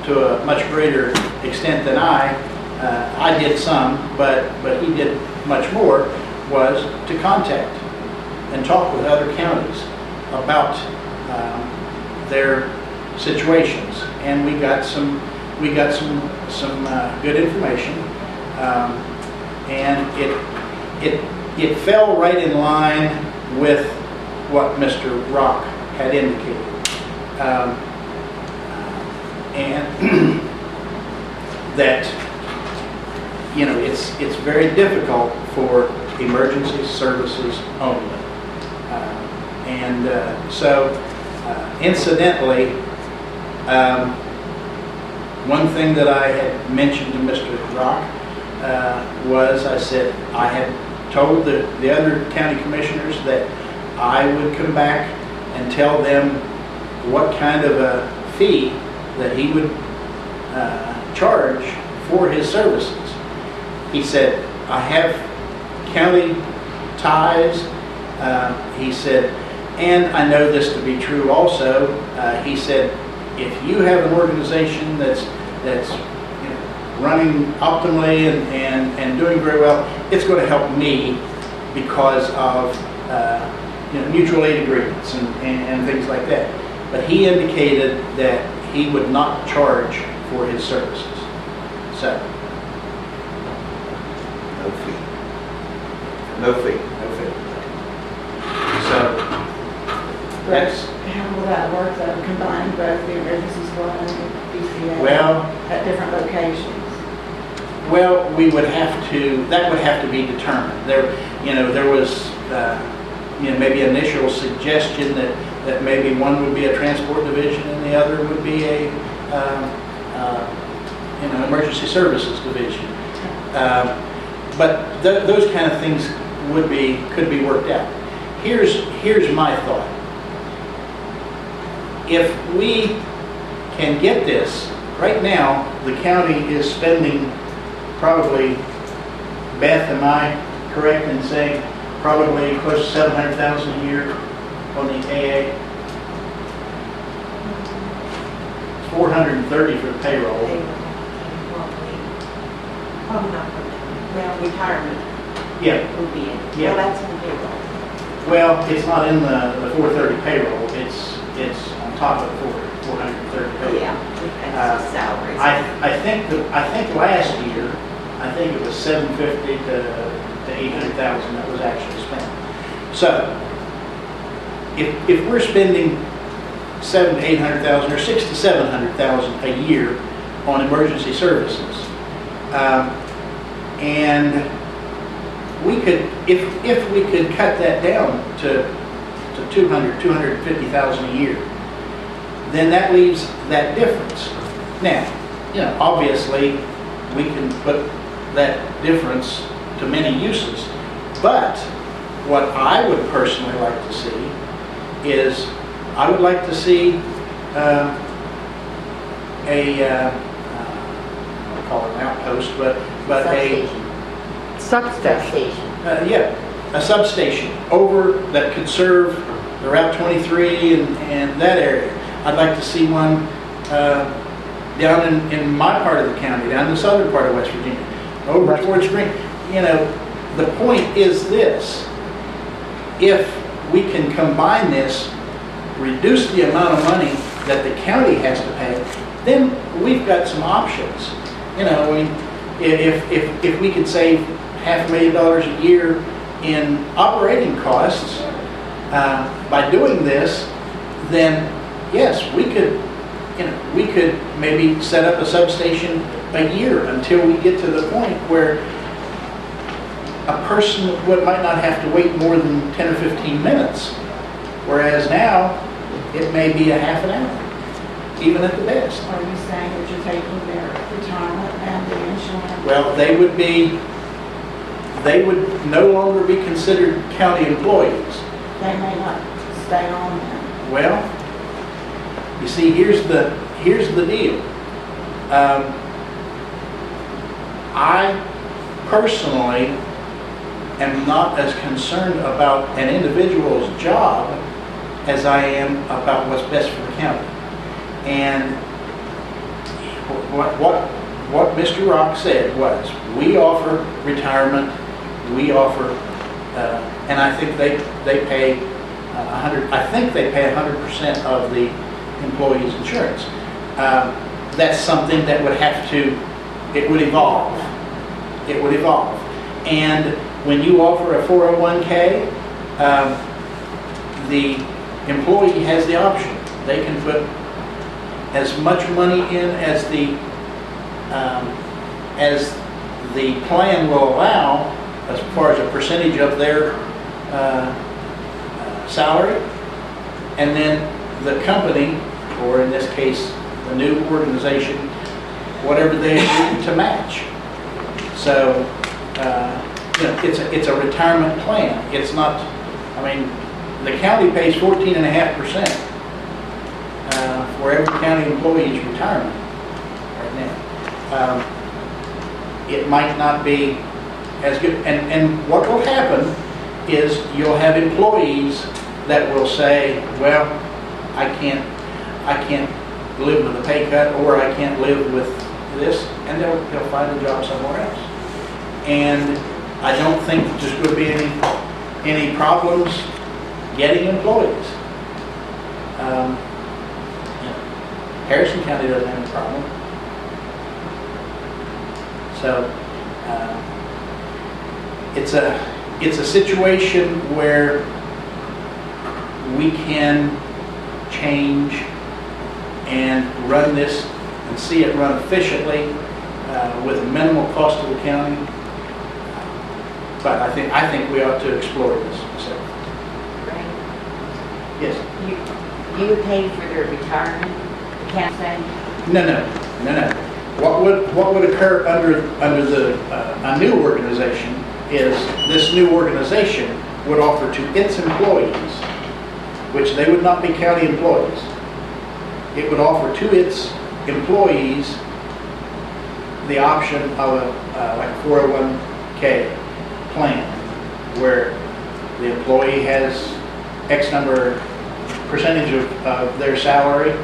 to a much greater extent than I did some, but he did much more, was to contact and talk with other counties about their situations, and we got some good information, and it fell right in line with what Mr. Rock had indicated, and that it's very difficult for emergency services only. So incidentally, one thing that I had mentioned to Mr. Rock was, I said I had told the other county commissioners that I would come back and tell them what kind of a fee that he would charge for his services. He said, I have county ties. He said, and I know this to be true also. He said, if you have an organization that's running optimally and doing very well, it's going to help me because of mutual aid agreements and things like that. But he indicated that he would not charge for his services. So, No fee. No fee. no fee. So, that's, How will that work though, combine both the emergency squad and the DCAA well, at different locations? Well, that would have to be determined. There was, maybe initial suggestion that maybe one would be a transport division and the other would be a, emergency services division. But those kind of things could be worked out. Here's my thought. If we can get this, right now, the county is spending probably, Beth, am I correct in saying probably close to $700,000 a year on the AA? $430 for the payroll. Probably not for them. Well, retirement Yeah, would be it. Yeah. Well, that's in the payroll. well, it's not in the 430 payroll, it's on top of the 430 payroll. Yeah, it's salaries. I think last year, I think it was $750,000 to $800,000 that was actually spent. So, if we're spending $700,000 to $800,000 or $600,000 to $700,000 a year on emergency services, and we could, if we could cut that down to $250,000 a year, then that leaves that difference. Now, obviously, we can put that difference to many uses, but what I would personally like to see is I would like to see I don't call it an outpost, but a, Substation. yeah, a substation over that could serve the Route 23 and that area. I'd like to see one down in my part of the county, down in the southern part of West Virginia, over towards Green. You know, the point is this: if we can combine this, reduce the amount of money that the county has to pay, then we've got some options. You know, I mean, if we could save $500,000 a year in operating costs by doing this, then yes, we could, you know, we could maybe set up a substation a year until we get to the point where a person might not have to wait more than 10 or 15 minutes, whereas now it may be a half an hour, even at the best. Are you saying that you're taking their retirement and the insurance? Well, they would no longer be considered county employees. They may not stay on then. Well, you see, here's the deal. I personally am not as concerned about an individual's job as I am about what's best for the county. And what Mr. Rock said was, we offer retirement, we offer, and I think they pay 100% of the employee's insurance. That's something that would have to, it would evolve. It would evolve. And when you offer a 401k, the employee has the option. They can put as much money in as the plan will allow, as far as a percentage of their salary, and then the company, or in this case, the new organization, whatever they agree to match. So, you know, it's a retirement plan. It's not, I mean, the county pays 14.5% for every county employee's retirement right now. It might not be as good, and what will happen is you'll have employees that will say, well, I can't live with a pay cut, or I can't live with this, and they'll find a job somewhere else. And I don't think there's going to be any problems getting employees. Harrison County doesn't have any problem. So it's a situation where we can change and run this and see it run efficiently with a minimal cost to the county. But I think we ought to explore this. So, Right? yes. You would pay for their retirement, the county saying? No. What would occur under the a new organization is this new organization would offer to its employees, which they would not be county employees. It would offer to its employees the option of like a 401k plan, where the employee has X number percentage of their salary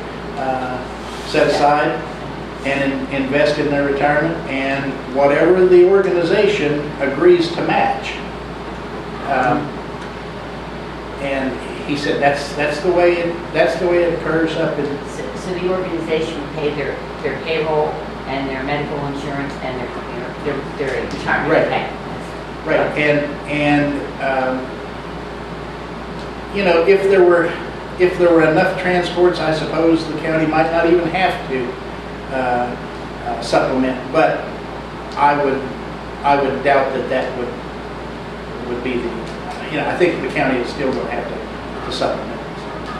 set aside and invest in their retirement, and whatever the organization agrees to match. And he said that's the way it occurs up in. So the organization would pay their payroll and their medical insurance and their retirement Right. pay. Right, and you know, if there were enough transports, I suppose the county might not even have to supplement. But I would doubt that would be the, you know, I think the county is still going to have to supplement,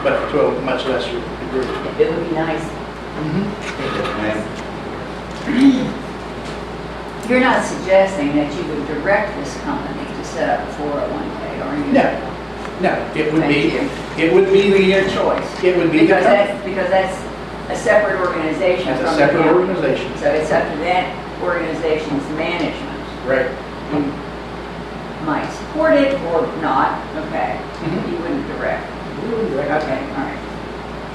but to a much lesser degree. It would be nice. Ma'am. You're not suggesting that you would direct this company to set up a 401k, are you? No, No, it would be, Thank you. it would be Your the, choice. it would be the company. Because that's a separate organization It's from a the separate county. organization. So it's up to that organization's management. Right. You might support it or not, okay? Mhm. You wouldn't direct. Okay, all right.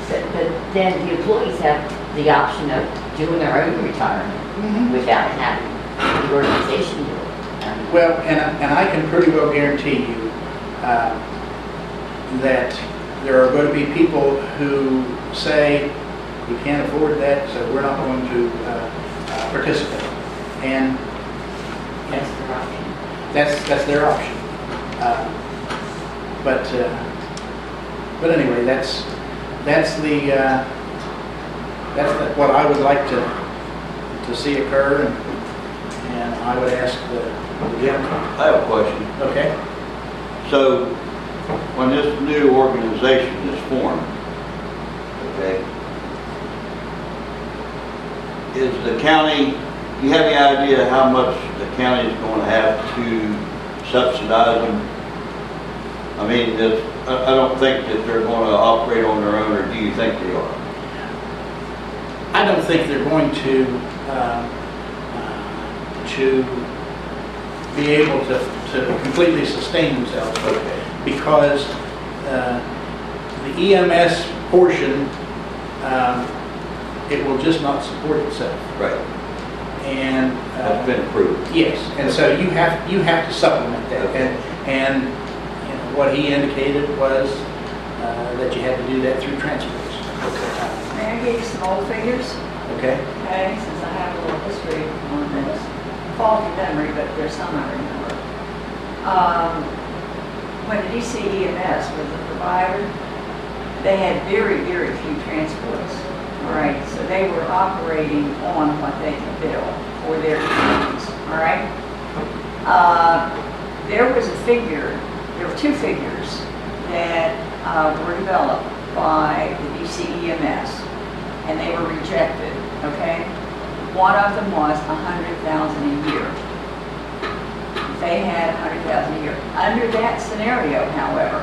So, but then the employees have the option of doing their own retirement Mhm. without having the organization do it. Well, and I can pretty well guarantee you that there are going to be people who say, we can't afford that, so we're not going to participate. And That's their option. that's their option. But anyway, that's what I would like to see occur, and I would ask the gentleman. I have a question. Okay. So, when this new organization is formed, okay, is the county, do you have any idea how much the county is going to have to subsidize them? I mean, I don't think that they're going to operate on their own, or do you think they are? I don't think they're going to be able to completely sustain themselves, because the EMS portion, it will just not support itself. Right. And That's been approved. yes, and so you have to supplement that. Okay. And you know, what he indicated was that you had to do that through transfers. May I give you some old figures? Okay. Okay, since I have a little history on this. Faulty memory, but there's some I remember. When the DCEMS was the provider, they had very, very few transports. All right, so they were operating on what they could bill for their communities. All right. There was a figure. There were two figures that were developed by the DCEMS, and they were rejected. Okay. One of them was $100,000 a year. They had $100,000 a year. Under that scenario, however,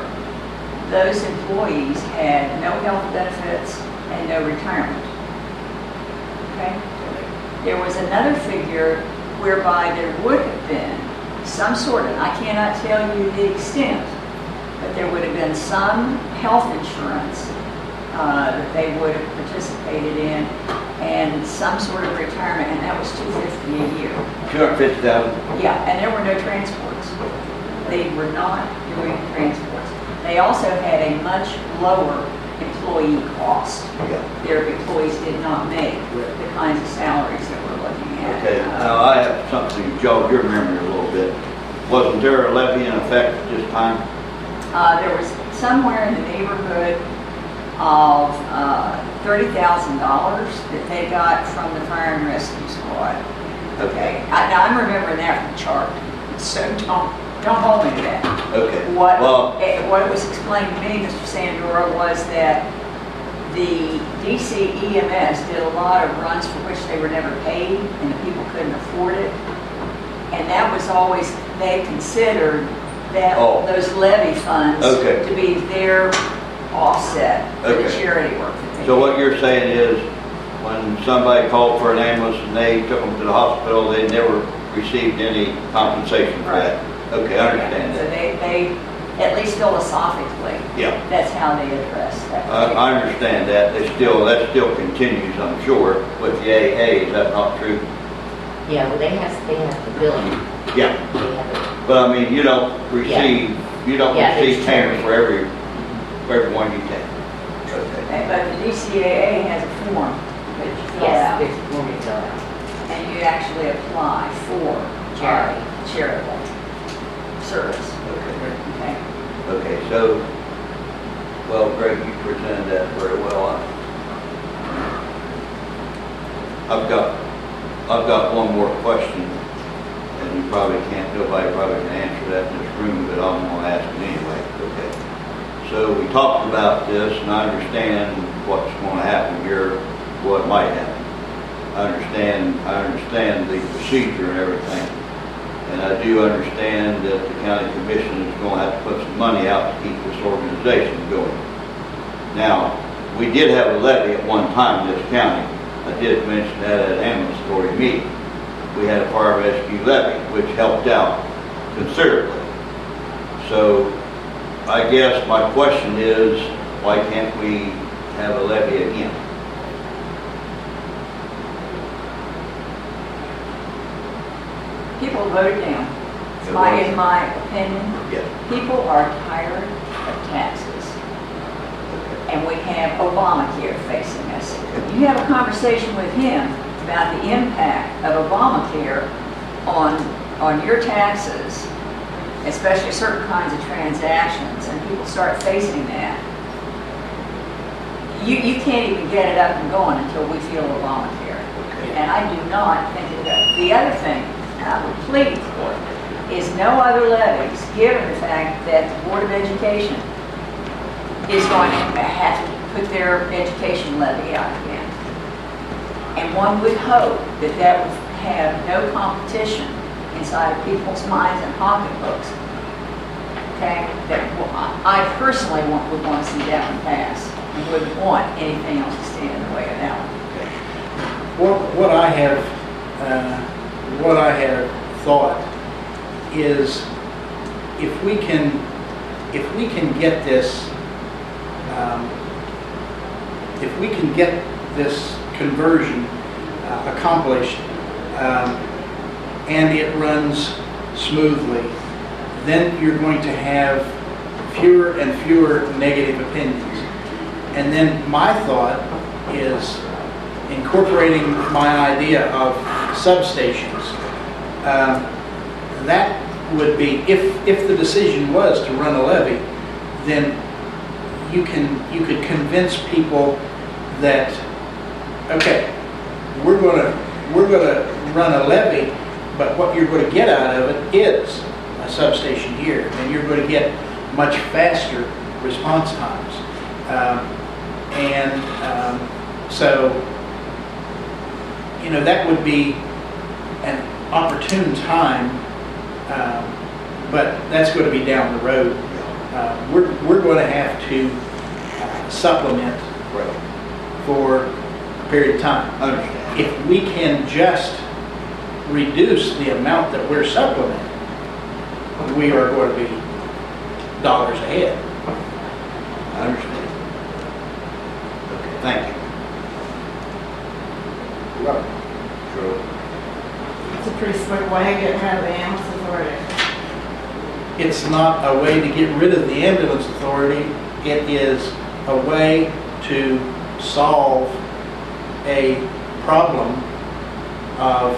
those employees had no health benefits and no retirement. Okay? There was another figure whereby there would have been some sort of, I cannot tell you the extent, but there would have been some health insurance that they would have participated in, and some sort of retirement, and that was $250 a year. 250,000? Yeah, and there were no transports. They were not doing transports. They also had a much lower employee cost. Yeah. Their employees did not make the kinds of salaries that we're looking at. Okay, now I have something to jog your memory a little bit. Wasn't there a levy in effect at this time? There was somewhere in the neighborhood of $30,000 that they got from the fire and rescue squad. Okay, now I'm remembering that from the chart, so don't hold me to that. Okay. What Well, it was explained to me, Mr. Sandora, was that the DCEMS did a lot of runs for which they were never paid, and the people couldn't afford it. And that was always, they considered that those levy funds Okay. to be their offset for the Okay. charity work that they so did. what you're saying is, when somebody called for an ambulance and they took them to the hospital, they never received any compensation for that? Okay, I understand So that. they, at least philosophically, Yeah. that's how they addressed that. I understand that. That still continues, I'm sure, with the AA. Is that not true? Yeah, well, they have the billing. Yeah. They have it. But I mean, you don't receive Yeah, receive it's payment charity. for everyone you take. Okay. But the DCAA has a form that you fill Yes, out, there's a form to fill out. and you actually apply for Charity. charitable service. Okay. Okay. Okay, so, well, Greg, you presented that very well. I've got one more question, and you probably can't, nobody probably can answer that in this room, but I'm gonna ask it anyway, okay? So we talked about this, and I understand what's gonna happen here, what might happen. I understand the procedure and everything. And I do understand that the county commission is going to have to put some money out to keep this organization going. Now, we did have a levy at one time in this county. I did mention that at ambulance authority meeting. We had a fire rescue levy, which helped out considerably. So I guess my question is, why can't we have a levy again? People vote it down. In my opinion, Yes. people are tired of taxes. And we have Obamacare facing us. You have a conversation with him about the impact of Obamacare on your taxes, especially certain kinds of transactions, and people start facing that. You can't even get it up and going until we feel Obamacare. And I do not think it does. The other thing, and I would plead for, is no other levies, given the fact that the Board of Education is going to have to put their education levy out again. And one would hope that that would have no competition inside of people's minds and pocketbooks. Okay? That I personally would want to see that one pass and wouldn't want anything else to stand in the way of that one. What I have thought is if we can get this conversion accomplished and it runs smoothly, then you're going to have fewer and fewer negative opinions. And then my thought is incorporating my idea of substations. That would be, if the decision was to run a levy, then you could convince people that, okay, we're gonna run a levy, but what you're going to get out of it is a substation here, and you're going to get much faster response times. So, that would be an opportune time, but that's going to be down the road. We're going to have to supplement for a period of time. If we can just reduce the amount that we're supplementing, we are going to be dollars ahead. I understand. Okay, thank you. Sure. It's a pretty slick way of getting out of the ambulance authority. It's not a way to get rid of the ambulance authority. It is a way to solve a problem of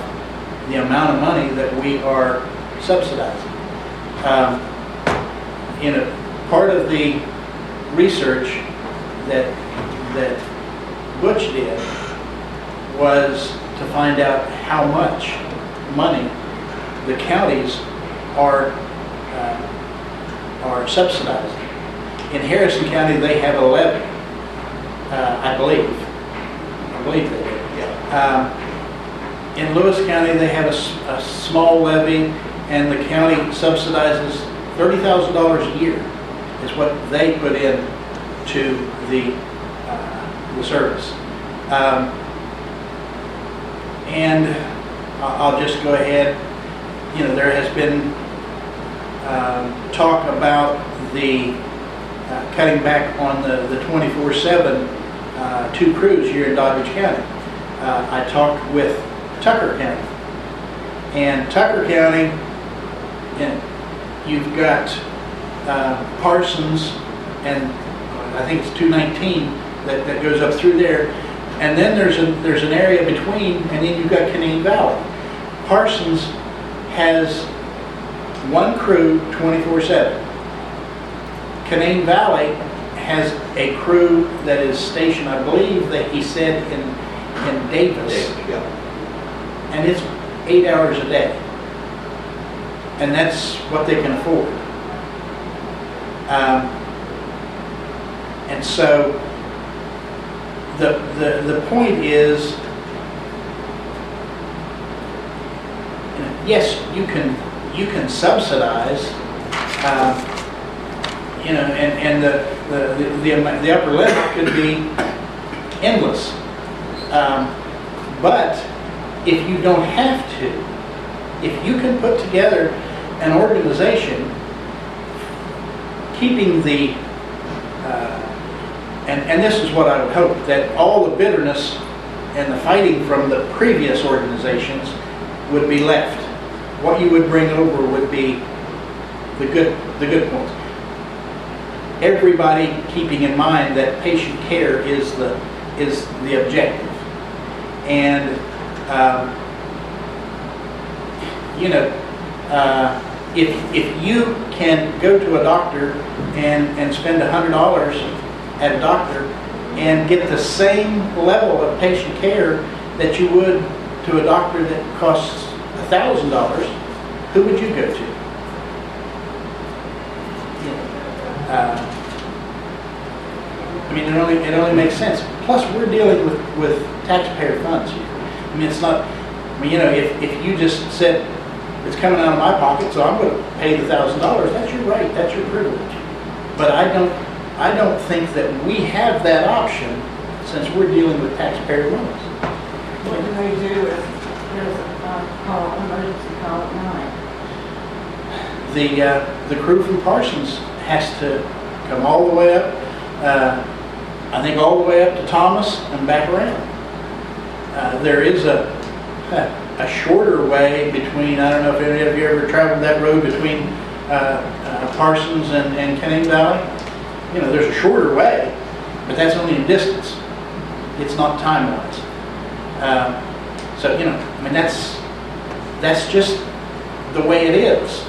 the amount of money that we are subsidizing. Part of the research that Butch did was to find out how much money the counties are subsidizing. In Harrison County, they have a levy, I believe they do. Yeah. In Lewis County, they have a small levy, and the county subsidizes $30,000 a year is what they put in to the service. And I'll just go ahead. There has been talk about the cutting back on the 24/7 two crews here in Doddridge County. I talked with Tucker County, and Tucker County, you've got Parsons, and I think it's 219 that goes up through there, and then there's an area between, and then you've got Canaan Valley. Parsons has one crew 24/7. Canaan Valley has a crew that is stationed, I believe that he said in Davis, Yeah. and it's 8 hours a day, and that's what they can afford. And so the point is, yes, you can you can subsidize, you know, and the upper limit could be endless. But if you don't have to, if you can put together an organization keeping the, and this is what I would hope, that all the bitterness and the fighting from the previous organizations would be left. What you would bring over would be the good points. Everybody keeping in mind that patient care is the objective. And, you know, if you can go to a doctor and spend $100 at a doctor and get the same level of patient care that you would to a doctor that costs $1,000, who would you go to? I mean, it only makes sense. Plus, we're dealing with taxpayer funds here. I mean, it's not, I mean, you know, if you just said, it's coming out of my pocket, so I'm going to pay the $1,000, that's your right, that's your privilege. But I don't think that we have that option since we're dealing with taxpayer funds. What do they do if there's a call, emergency call at night? The crew from Parsons has to come all the way up, I think all the way up to Thomas and back around. There is a shorter way between, I don't know if any of you ever traveled that road between Parsons and Canning Valley. You know, there's a shorter way, but that's only in distance. It's not time-wise. So, you know, I mean, that's just the way it is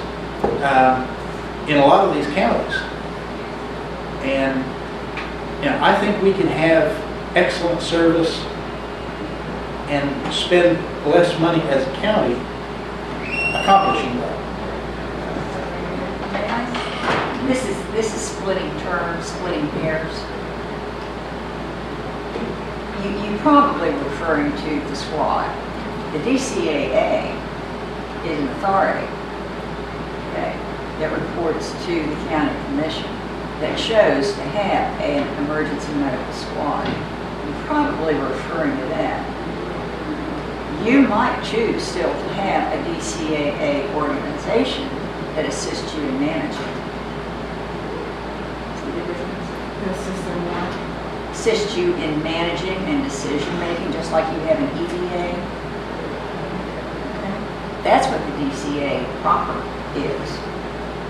in a lot of these counties. And, you know, I think we can have excellent service and spend less money as a county accomplishing that. This is splitting terms, splitting hairs. You're probably referring to the squad. The DCAA is an authority, okay, that reports to the county commission that chose to have an emergency medical squad. You're probably referring to that. You might choose still to have a DCAA organization that assists you in managing. See the difference? The system one. Assist you in managing and decision making, just like you have an EVA. Okay. That's what the DCA proper is.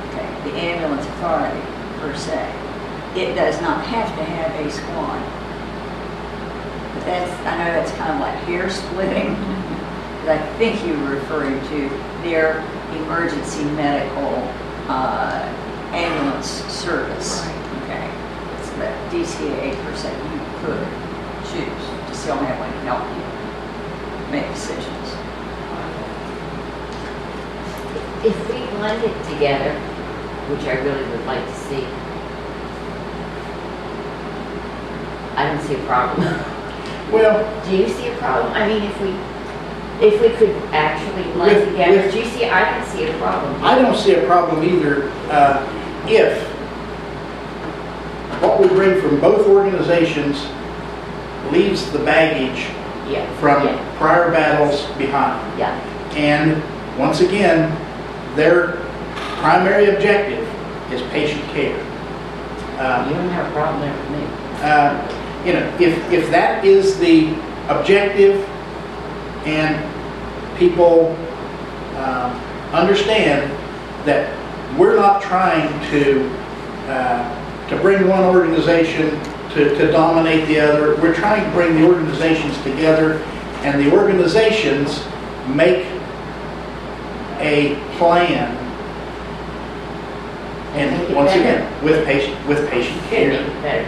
Okay. The ambulance authority per se. It does not have to have a squad. But I know that's kind of like hair splitting. But I think you were referring to their emergency medical ambulance service. Okay. But DCAA per se, you could choose to still have one to help you make decisions. If we blend it together, which I really would like to see, I don't see a problem. Well, Do you see a problem? I mean, if we could actually blend together, do you see, I don't see a problem. I don't see a problem either if what we bring from both organizations leaves the baggage Yeah. from Yeah. prior battles behind. Yeah. And once again, their primary objective is patient care. You don't have a problem there with me. You know, if that is the objective and people understand that we're not trying to bring one organization to dominate the other. We're trying to bring the organizations together, and the organizations make a plan. And once again, with patient care, Make it better.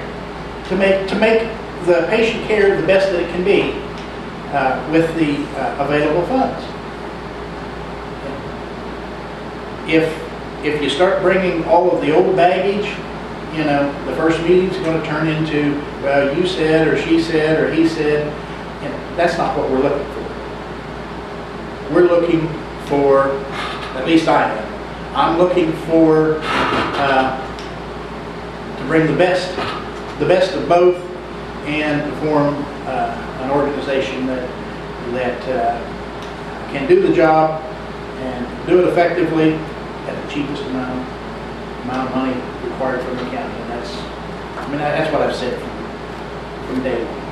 to make the patient care the best that it can be with the available funds. If you start bringing all of the old baggage, you know, the first meeting's going to turn into, well, you said, or she said, or he said. You know, that's not what we're looking for. We're looking for At least I am. I'm looking for, to bring the best of both and to form an organization that can do the job and do it effectively at the cheapest amount of money required from the county. And that's what I've said from day one.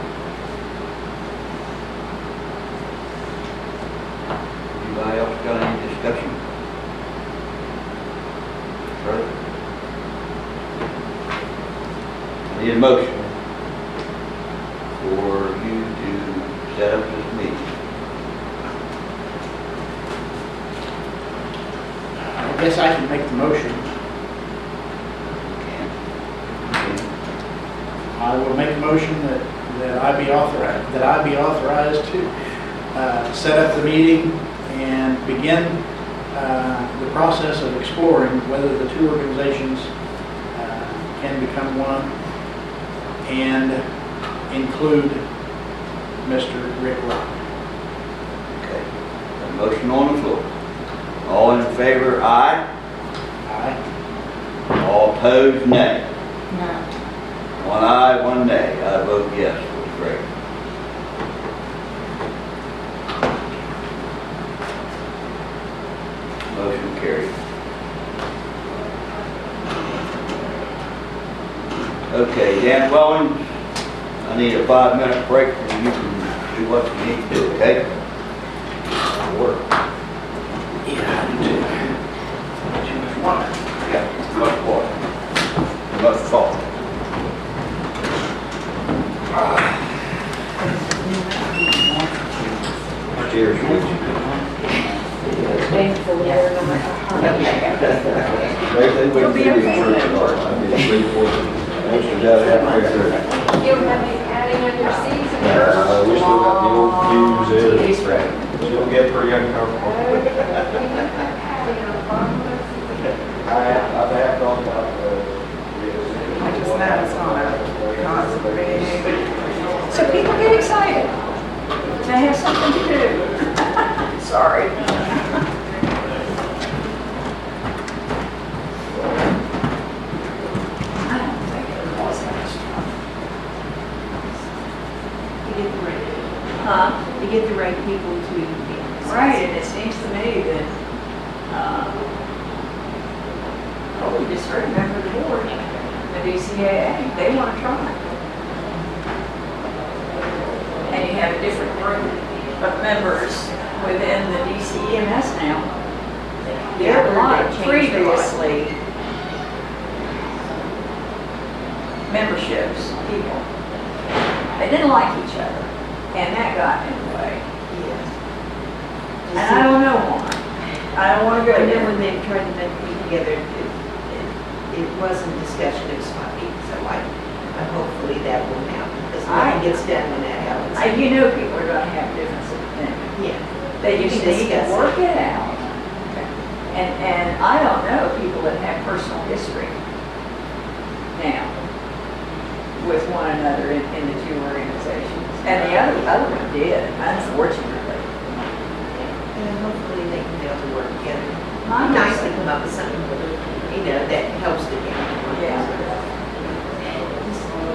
Anybody else got any discussion? Further? Need a motion for you to set up this meeting. I guess I can make the motion. I will make a motion that I be authorized to set up the meeting and begin the process of exploring whether the two organizations can become one and include Mr. Rick Rock. Okay. A motion on the floor. All in favor, aye. Aye. All opposed, nay. No. One aye, one nay. I vote yes for Greg. Motion carried. Okay, Dan Welling, I need a 5-minute break and you can do what you need to do, okay? Work. Yeah, I do too. Too much water. Yeah, much water. Much salt. Cheers. You'll be okay. You don't have any padding on your seats? We still got the old pews in. Still get pretty uncomfortable. I've had on top of I just know it's gonna cause a big. So people get excited. They have something to do. Sorry. I don't think it was much You get the right, Huh? you get the right people to be. Right, and it seems to me that, we just heard a member of the board, the DCAA, they want to try. And you have a different group of members within the DCEMS now. There were a lot of previously memberships, people. They didn't like each other, and that got in the way. And I don't know why. I don't want to go And then there. when they tried to make me together, it wasn't discussion, it was fighting. So hopefully that won't happen, because nothing gets done when that happens. You know people are gonna have difference of opinion. Yeah. They You just can need to discuss it. work it out. And I don't know people that have personal history now with one another in the two organizations. And the other one did, unfortunately. And hopefully they can be able to work together. Mine was- Nicely come up with something, that helps the county. Yeah.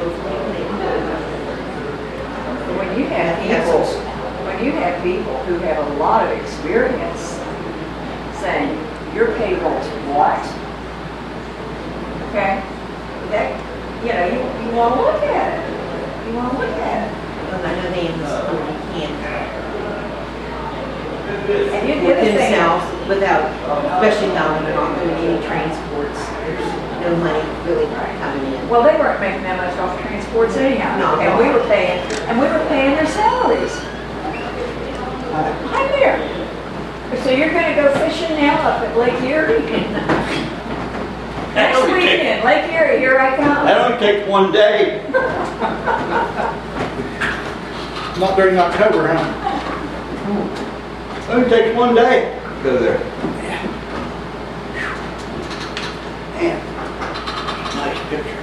Hopefully they can do it. When you have people who have a lot of experience saying, your payroll's what? Okay? That, you want to look at it. You want to look at it. Well, I know they in the school, you can't. And you get a thing. Themselves without, especially now when they're not doing any transports, there's no money really coming in. Well, they weren't making that much off transports anyhow. No. And we were paying their salaries. I'm there. So you're gonna go fishing now up at Lake Erie? Next weekend, Lake Erie, here I come. That only takes one day. Not during October, huh? It only takes one day. Go there. Man, nice picture.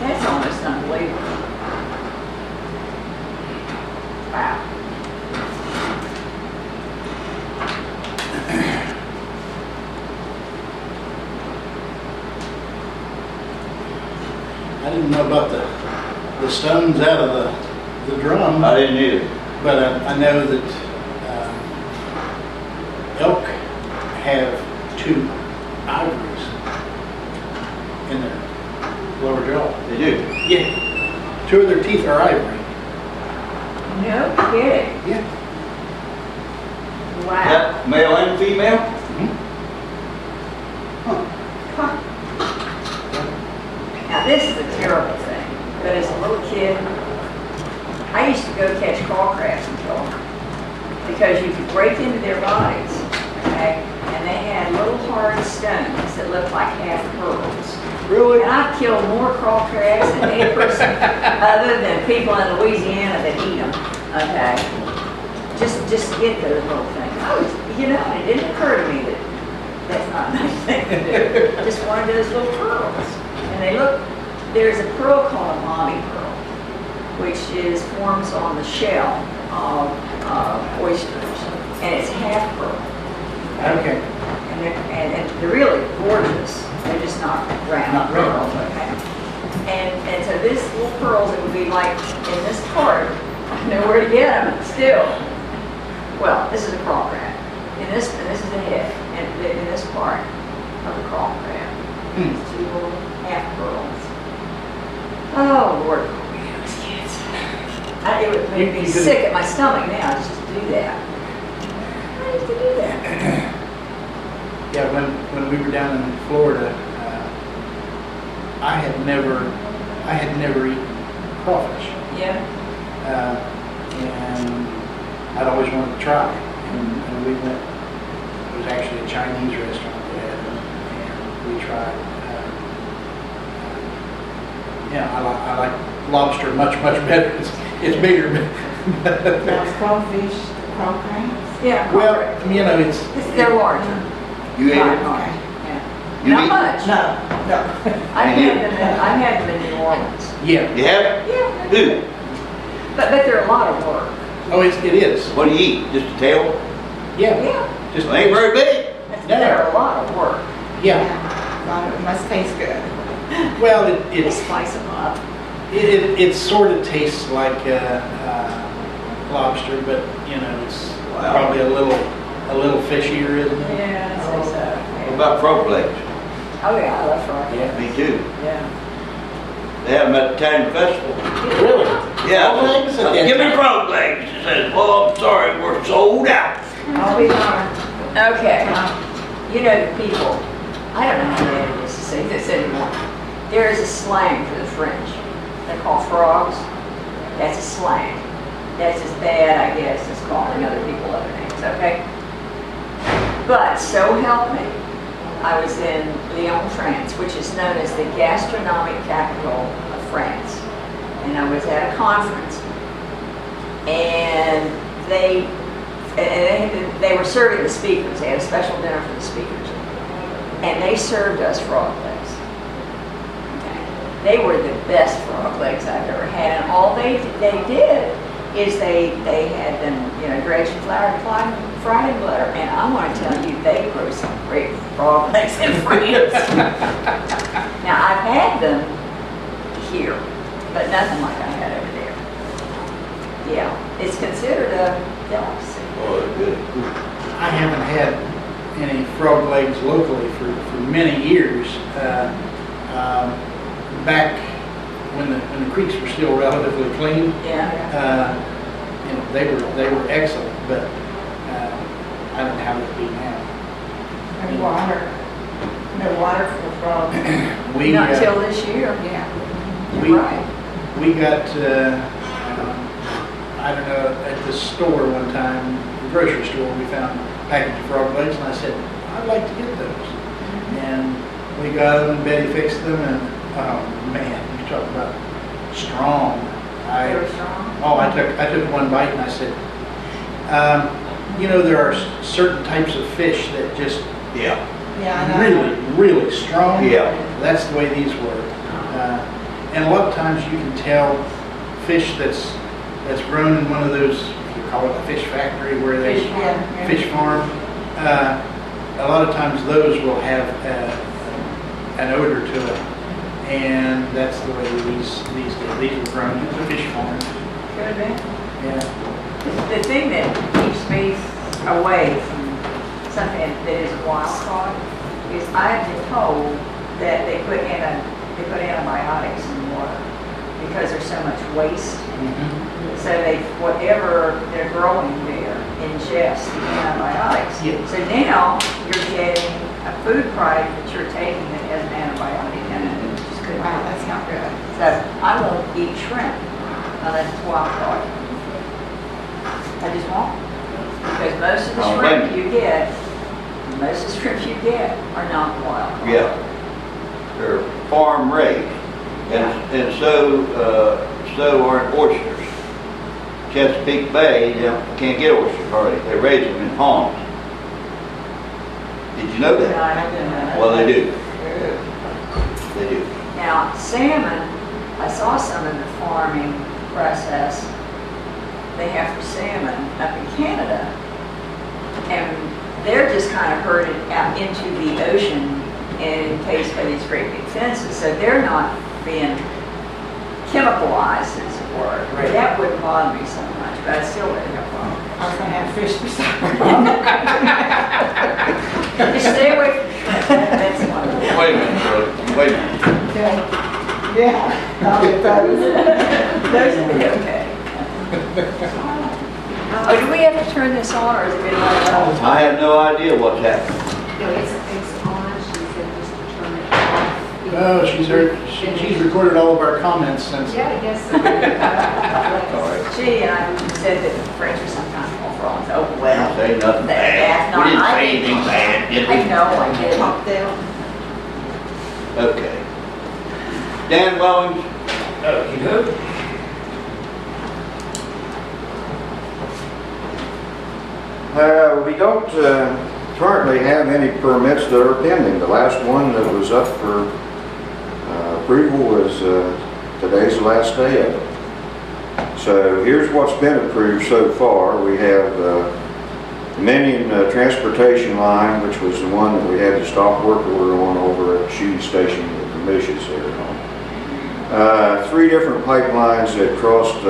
That's almost unbelievable. Wow. didn't know about the stones out of the drum, I didn't either. but I know that elk have 2 ivories in their lower jaw. They do. Yeah. 2 of their teeth are ivory. No kidding. Yeah. Wow. That male and female? Now, this is a terrible thing, but as a little kid, I used to go catch crawl crabs and kill them because you could break into their bodies, okay? And they had little hard stones that looked like half pearls. Really? And I've killed more crawl crabs than any person other than people in Louisiana that eat them, okay? Just to get those little things. You know, it didn't occur to me that that's not a nice thing to do. Just wanted those little pearls. And they look, there's a pearl called a mommy pearl, which forms on the shell of oysters, and it's half pearl. Okay. And they're really gorgeous. They're just not round. Not round. pearls, okay? And so this little pearls, it would be like in this part, I know where to get them still. Well, this is a crawl crab. And this is the head, and in this part of the crawl crab. These 2 little half pearls. Oh, Lord, we those kids. It would make me sick at my stomach now just to do that. I used to do that. Yeah, when we were down in Florida, I had never eaten crawfish, Yeah. and I'd always wanted to try. And we went. It was actually a Chinese restaurant that had them, and we tried. Yeah, I like lobster much better. It's bigger. Now, crawfish, crawl crabs. Yeah. Well, you know, They're larger. You ate Not it? large. Yeah. You Not eat- much. No. I've had them in New Orleans. yeah. You have it? Yeah. Who? But they're a lot of work. Oh, it is. What do you eat? Just a tail? Yeah. Yeah. Just It ain't very big. They're a lot of work. Yeah. It must taste good. Well, They spice them up. it sort of tastes like lobster, but you know, it's Wow. probably a little fishier, isn't it? Yeah, I'd say so. What about frog legs? Oh, yeah, I love frog. Yeah. Me too. Yeah. They have them at the Italian festival. Really? Yeah. Frog legs? Give me frog legs. She says, well, I'm sorry, we're sold out. I'll be darned. Okay. You know the people, I don't know how many it is to say this anymore. There is a slang for the French. They're called frogs. That's a slang. That's as bad, I guess, as calling other people other names, okay? But so help me, I was in Lyon, France, which is known as the gastronomic capital of France. And I was at a conference, and they were serving the speakers. They had a special dinner for the speakers, and they served us frog legs. Okay. They were the best frog legs I've ever had, and all they did is they had them, you know, dredged in flour and fried in butter. And I want to tell you, they grow some great frog legs in France. Now I've had them here, but nothing like I had over there. Yeah, it's considered a delicacy. Oh, they're good. I haven't had any frog legs locally for many years. Back when the creeks were still relatively clean, Yeah. you know, they were excellent, but I don't know how it be now. And water. No water for frogs. We Not till this year. Yeah. we You're right. we got I don't know, at the store one time, the grocery store, we found a package of frog legs, and I said, I'd like to get those. And we got them, and Betty fixed them, and oh man, you talk about strong. Very strong. Oh, I took one bite and I said, you know, there are certain types of fish that just Yeah. Yeah, I know. really strong. Yeah. That's the way these were. And a lot of times you can tell fish that's grown in one of those, you call it a fish factory, where they Fish farm, yeah. fish farm. A lot of times those will have an odor to it, and that's the way these are grown. It's a fish farm. Could be. Yeah. The thing that keeps me away from something that is a wild card is I've been told that they put antibiotics in water because there's so much waste. So whatever they're growing there ingests the antibiotics. Yeah. So now you're getting a food product that you're taking that has an antibiotic in it, which is good. Wow, that's not good. So I won't eat shrimp unless it's wild caught. I just won't. Because most of the Oh, shrimp wait. you get, are not wild caught. Yeah. They're farm raised. And so are oysters. Chesapeake Bay, they can't get oysters hardly. They raise them in ponds. Did you know No, that? I didn't know that. Well, they do. They do. Now, salmon, I saw some of the farming process they have for salmon up in Canada. And they're just kind of herded out into the ocean and encased by these great big fences. So they're not being chemicalized, as it were. Right. That wouldn't bother me so much, but I still wouldn't have a problem. I was gonna have fish beside me. Just stay away from shrimp. That's one of them. Wait a minute, Shirley. Wait a minute. Okay. Yeah, I'll get those. Those would be okay. Oh, do we have to turn this on, or has it been like that? I have no idea what's happening. No, it's on, she said just to turn it off. Oh, she's recorded all of our comments since. Yeah, I guess so. All right. She and I said that the French are sometimes more wrong. Oh, well. Say nothing bad. That's not, We didn't I say didn't- anything bad, did I we? know, I did. Top down. Okay. Dan Wellings, We don't currently have any permits that are pending. The last one that was up for approval was today's the last day of it. So here's what's been approved so far. We have the Dominion Transportation Line, which was the one that we had to stop work order on over at the shooting station with the militias there. 3 different pipelines that crossed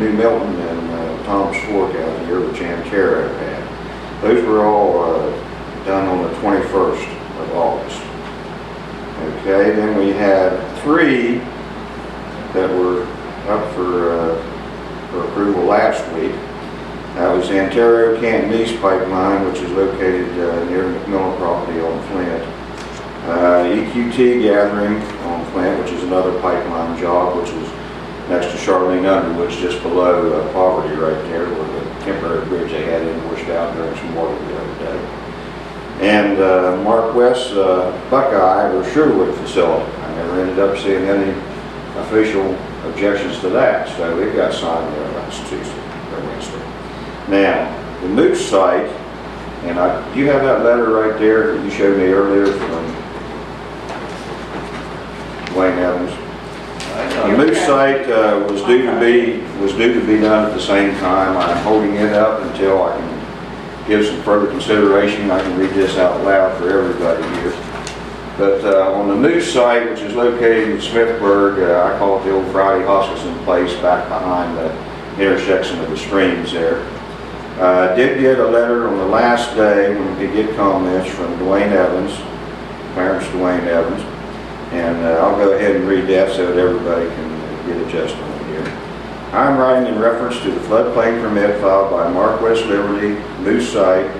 New Milton and Tom's Fork out here, which Antero had. Those were all done on the 21st of August. Okay, then we had 3 that were up for approval last week. That was the Ontario Cantonese Pipeline, which is located near the McMillan property on Flint. EQT Gathering on Flint, which is another pipeline job, which is next to Charlene Underwood's, just below Poverty right there, where the temporary bridge they had in washed out during some water the other day. And Mark West's Buckeye or Sherwood facility. I never ended up seeing any official objections to that, so it got signed there last Tuesday or Wednesday. Now, the Moose site, and do you have that letter right there that you showed me earlier from Wayne Evans? The Moose site was due to be done at the same time. I'm holding it up until I can give some further consideration. I can read this out loud for everybody here. But on the Moose site, which is located in Smithburg, I call it the old Friday Hoskinson place back behind the intersection of the streams there. Did get a letter on the last day when we could get comments from Dwayne Evans, Clarence Dwayne Evans, and I'll go ahead and read that so that everybody can get adjustment here. I'm writing in reference to the floodplain permit filed by Mark West Liberty, Moose site,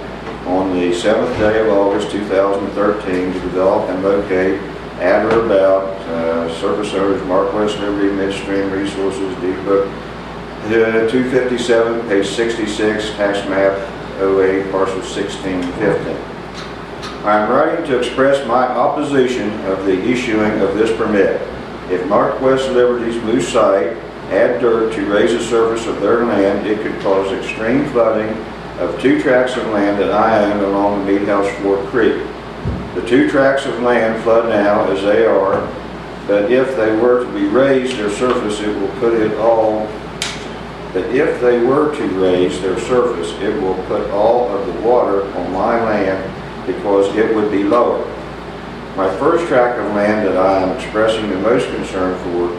on the 7th day of August 2013 to develop and locate at or about surface owners Mark West Liberty Midstream Resources, deed book 257, page 66, tax map 08, parcel 1615. I am writing to express my opposition of the issuing of this permit. If Mark West Liberty's Moose site add dirt to raise the surface of their land, it could cause extreme flooding of 2 tracts of land that I own along the Mead House Fork Creek. The 2 tracts of land flood now as they are, but if they were to be raised their surface, it will put all of the water on my land because it would be lower. My first tract of land that I am expressing the most concern for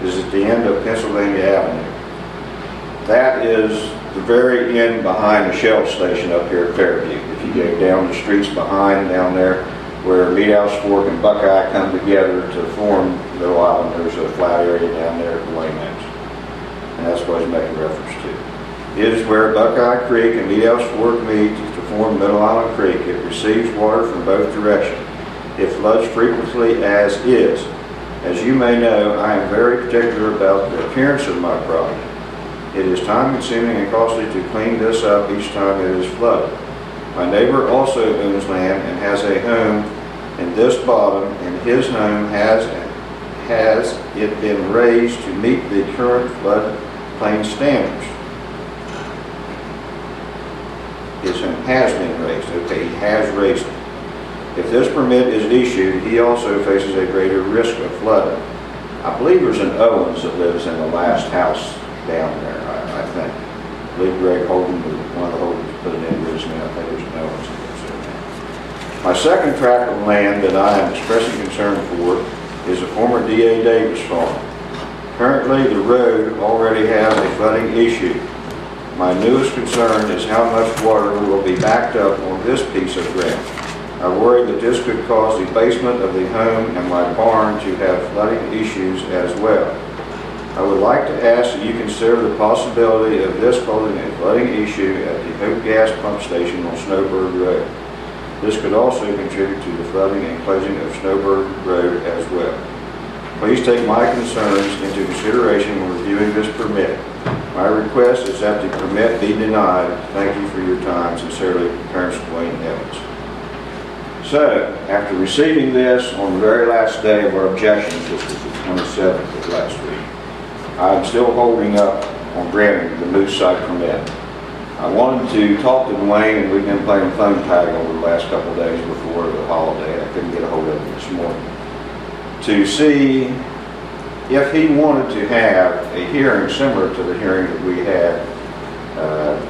is at the end of Pennsylvania Avenue. That is the very end behind the Shell station up here at Fairview. If you go down the streets behind down there where Meadhouse Fork and Buckeye come together to form Middle Island, there's a flat area down there at the Wayman's. And that's what he's making reference to. It is where Buckeye Creek and Meadhouse Fork meet to form Middle Island Creek. It receives water from both directions. It floods frequently as is. As you may know, I am very particular about the appearance of my property. It is time consuming and costly to clean this up each time it is flooded. My neighbor also owns land and has a home in this bottom, and his home has it been raised to meet the current floodplain standards. His home has been raised. Okay, he has raised it. If this permit is issued, he also faces a greater risk of flooding. I believe there's an Owens that lives in the last house down there, I think. I believe Greg Holden, one of the Holdens, put it in originally. I think there's an Owens that lives there now. My second tract of land that I am expressing concern for is a former D.A. Davis farm. Currently, the road already has a flooding issue. My newest concern is how much water will be backed up on this piece of ground. I worry that this could cause the basement of the home and my barn to have flooding issues as well. I would like to ask that you consider the possibility of this causing a flooding issue at the Hope Gas Pump Station on Snowbird Road. This could also contribute to the flooding and closing of Snowbird Road as well. Please take my concerns into consideration when reviewing this permit. My request is that the permit be denied. Thank you for your time. Sincerely, Terrence Wayne Evans. So, after receiving this on the very last day of our objections, which was the 27th of last week, I'm still holding up on granting the moose site permit. I wanted to talk to Dwayne, and we've been playing phone tag over the last couple of days before the holiday. I couldn't get a hold of him this morning. To see if he wanted to have a hearing similar to the hearing that we had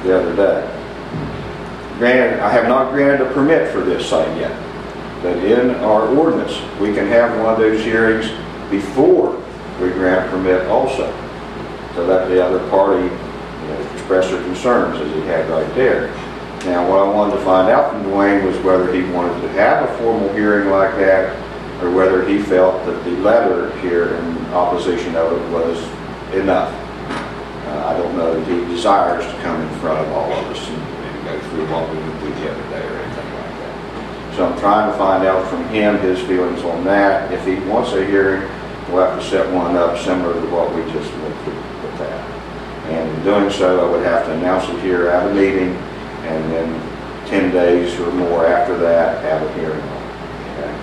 the other day. Granted, I have not granted a permit for this site yet, but in our ordinance, we can have one of those hearings before we grant a permit also, to let the other party express their concerns as he had right there. Now, what I wanted to find out from Dwayne was whether he wanted to have a formal hearing like that, or whether he felt that the letter here in opposition of it was enough. I don't know that he desires to come in front of all of us and go through what we went through the other day or anything like that. So I'm trying to find out from him his feelings on that. If he wants a hearing, we'll have to set one up similar to what we just went through with that. And in doing so, I would have to announce it here at a meeting, and then 10 days or more after that, have a hearing on it. Okay?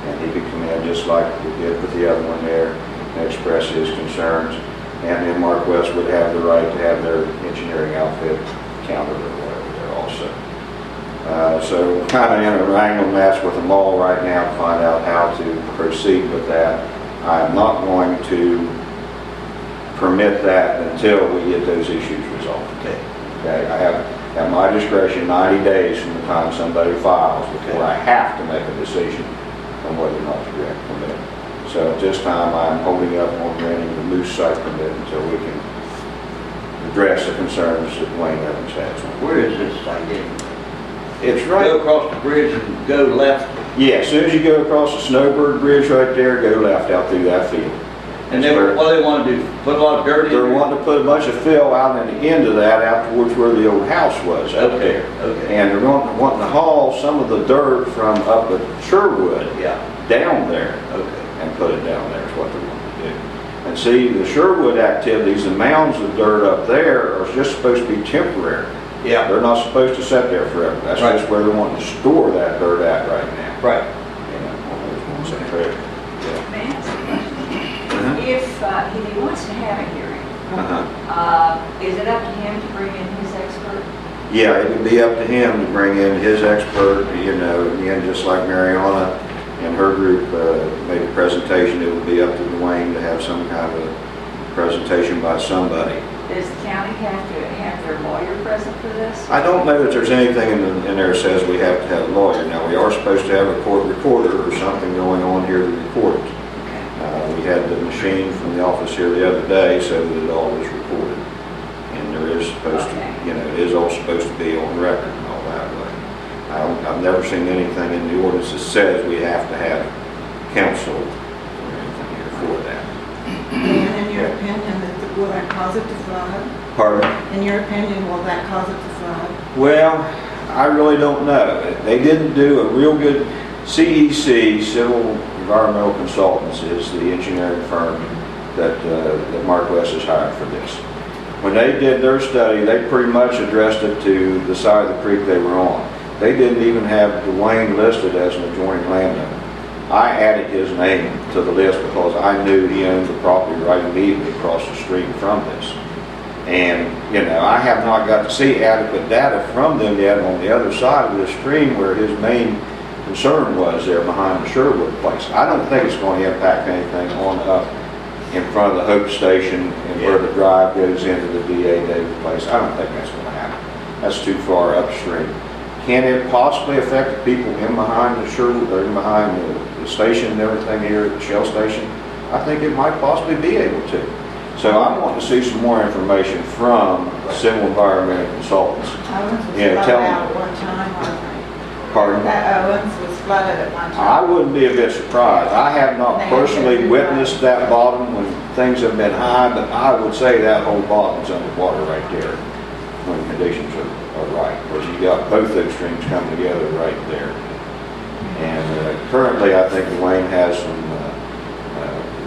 And he could come in just like we did with the other one there and express his concerns. And then Mark West would have the right to have their engineering outfit counted or whatever there also. So kind of in a wrangle match with them all right now to find out how to proceed with that. I'm not going to permit that until we get those issues resolved. Okay, I have at my discretion 90 days from the time somebody files before I have to make a decision on whether or not to grant a permit. So at this time, I'm holding up on granting the moose site permit until we can address the concerns that Wayne Evans has. Where is this site? It's right. Go across the bridge and go left. Yeah, as soon as you go across the Snowbird Bridge right there, go left out through that field. And then what they want to do, put a lot of dirt in They're there? wanting to put a bunch of fill out in the end of that out towards where the old house was up there. Okay. And they're wanting to haul some of the dirt from up at Sherwood down there. Okay. And put it down there is what they want to do. And see, the Sherwood activities, the mounds of dirt up there are just supposed to be temporary. Yeah. They're not supposed to sit there forever. That's Right. just where they're wanting to store that dirt at right now. Right. On those ones up there. Yeah. May I ask a question? If he wants to have a hearing, is it up to him to bring in his expert? Yeah, it would be up to him to bring in his expert, again, just like Mariana and her group made a presentation. It would be up to Dwayne to have some kind of a presentation by somebody. Does the county have to have there a lawyer present for this? I don't know that there's anything in there that says we have to have a lawyer. Now, we are supposed to have a court recorder or something going on here to record it. We had the machine from the office here the other day so that it all was recorded. And there is supposed to, it is all supposed to be on record and all that way. I've never seen anything in the ordinance that says we have to have counsel or anything here for that. And in your opinion, will that cause it to flood? Pardon? In your opinion, will that cause it to flood? Well, I really don't know. They didn't do a real good, CEC, Civil Environmental Consultants, is the engineering firm that Mark West has hired for this. When they did their study, they pretty much addressed it to the side of the creek they were on. They didn't even have Dwayne listed as an adjoining landowner. I added his name to the list because I knew he owned the property right immediately across the street from this. And, I have not got to see adequate data from them yet on the other side of the stream where his main concern was there behind the Sherwood place. I don't think it's going to impact anything on up in front of the Hope Station and where the drive goes into the D.A. Davis place. I don't think that's going to happen. That's too far upstream. Can it possibly affect the people in behind the Sherwood, or in behind the station and everything here at the Shell Station? I think it might possibly be able to. So I want to see some more information from Civil Environmental Consultants. Owens was Yeah, flooded tell me. out at one time, wasn't it? Pardon? That Owens was flooded at one time. I wouldn't be a bit surprised. I have not personally witnessed that bottom when things have been high, but I would say that whole bottom's underwater right there when conditions are right. Because you got both those streams coming together right there. And currently, I think Dwayne has some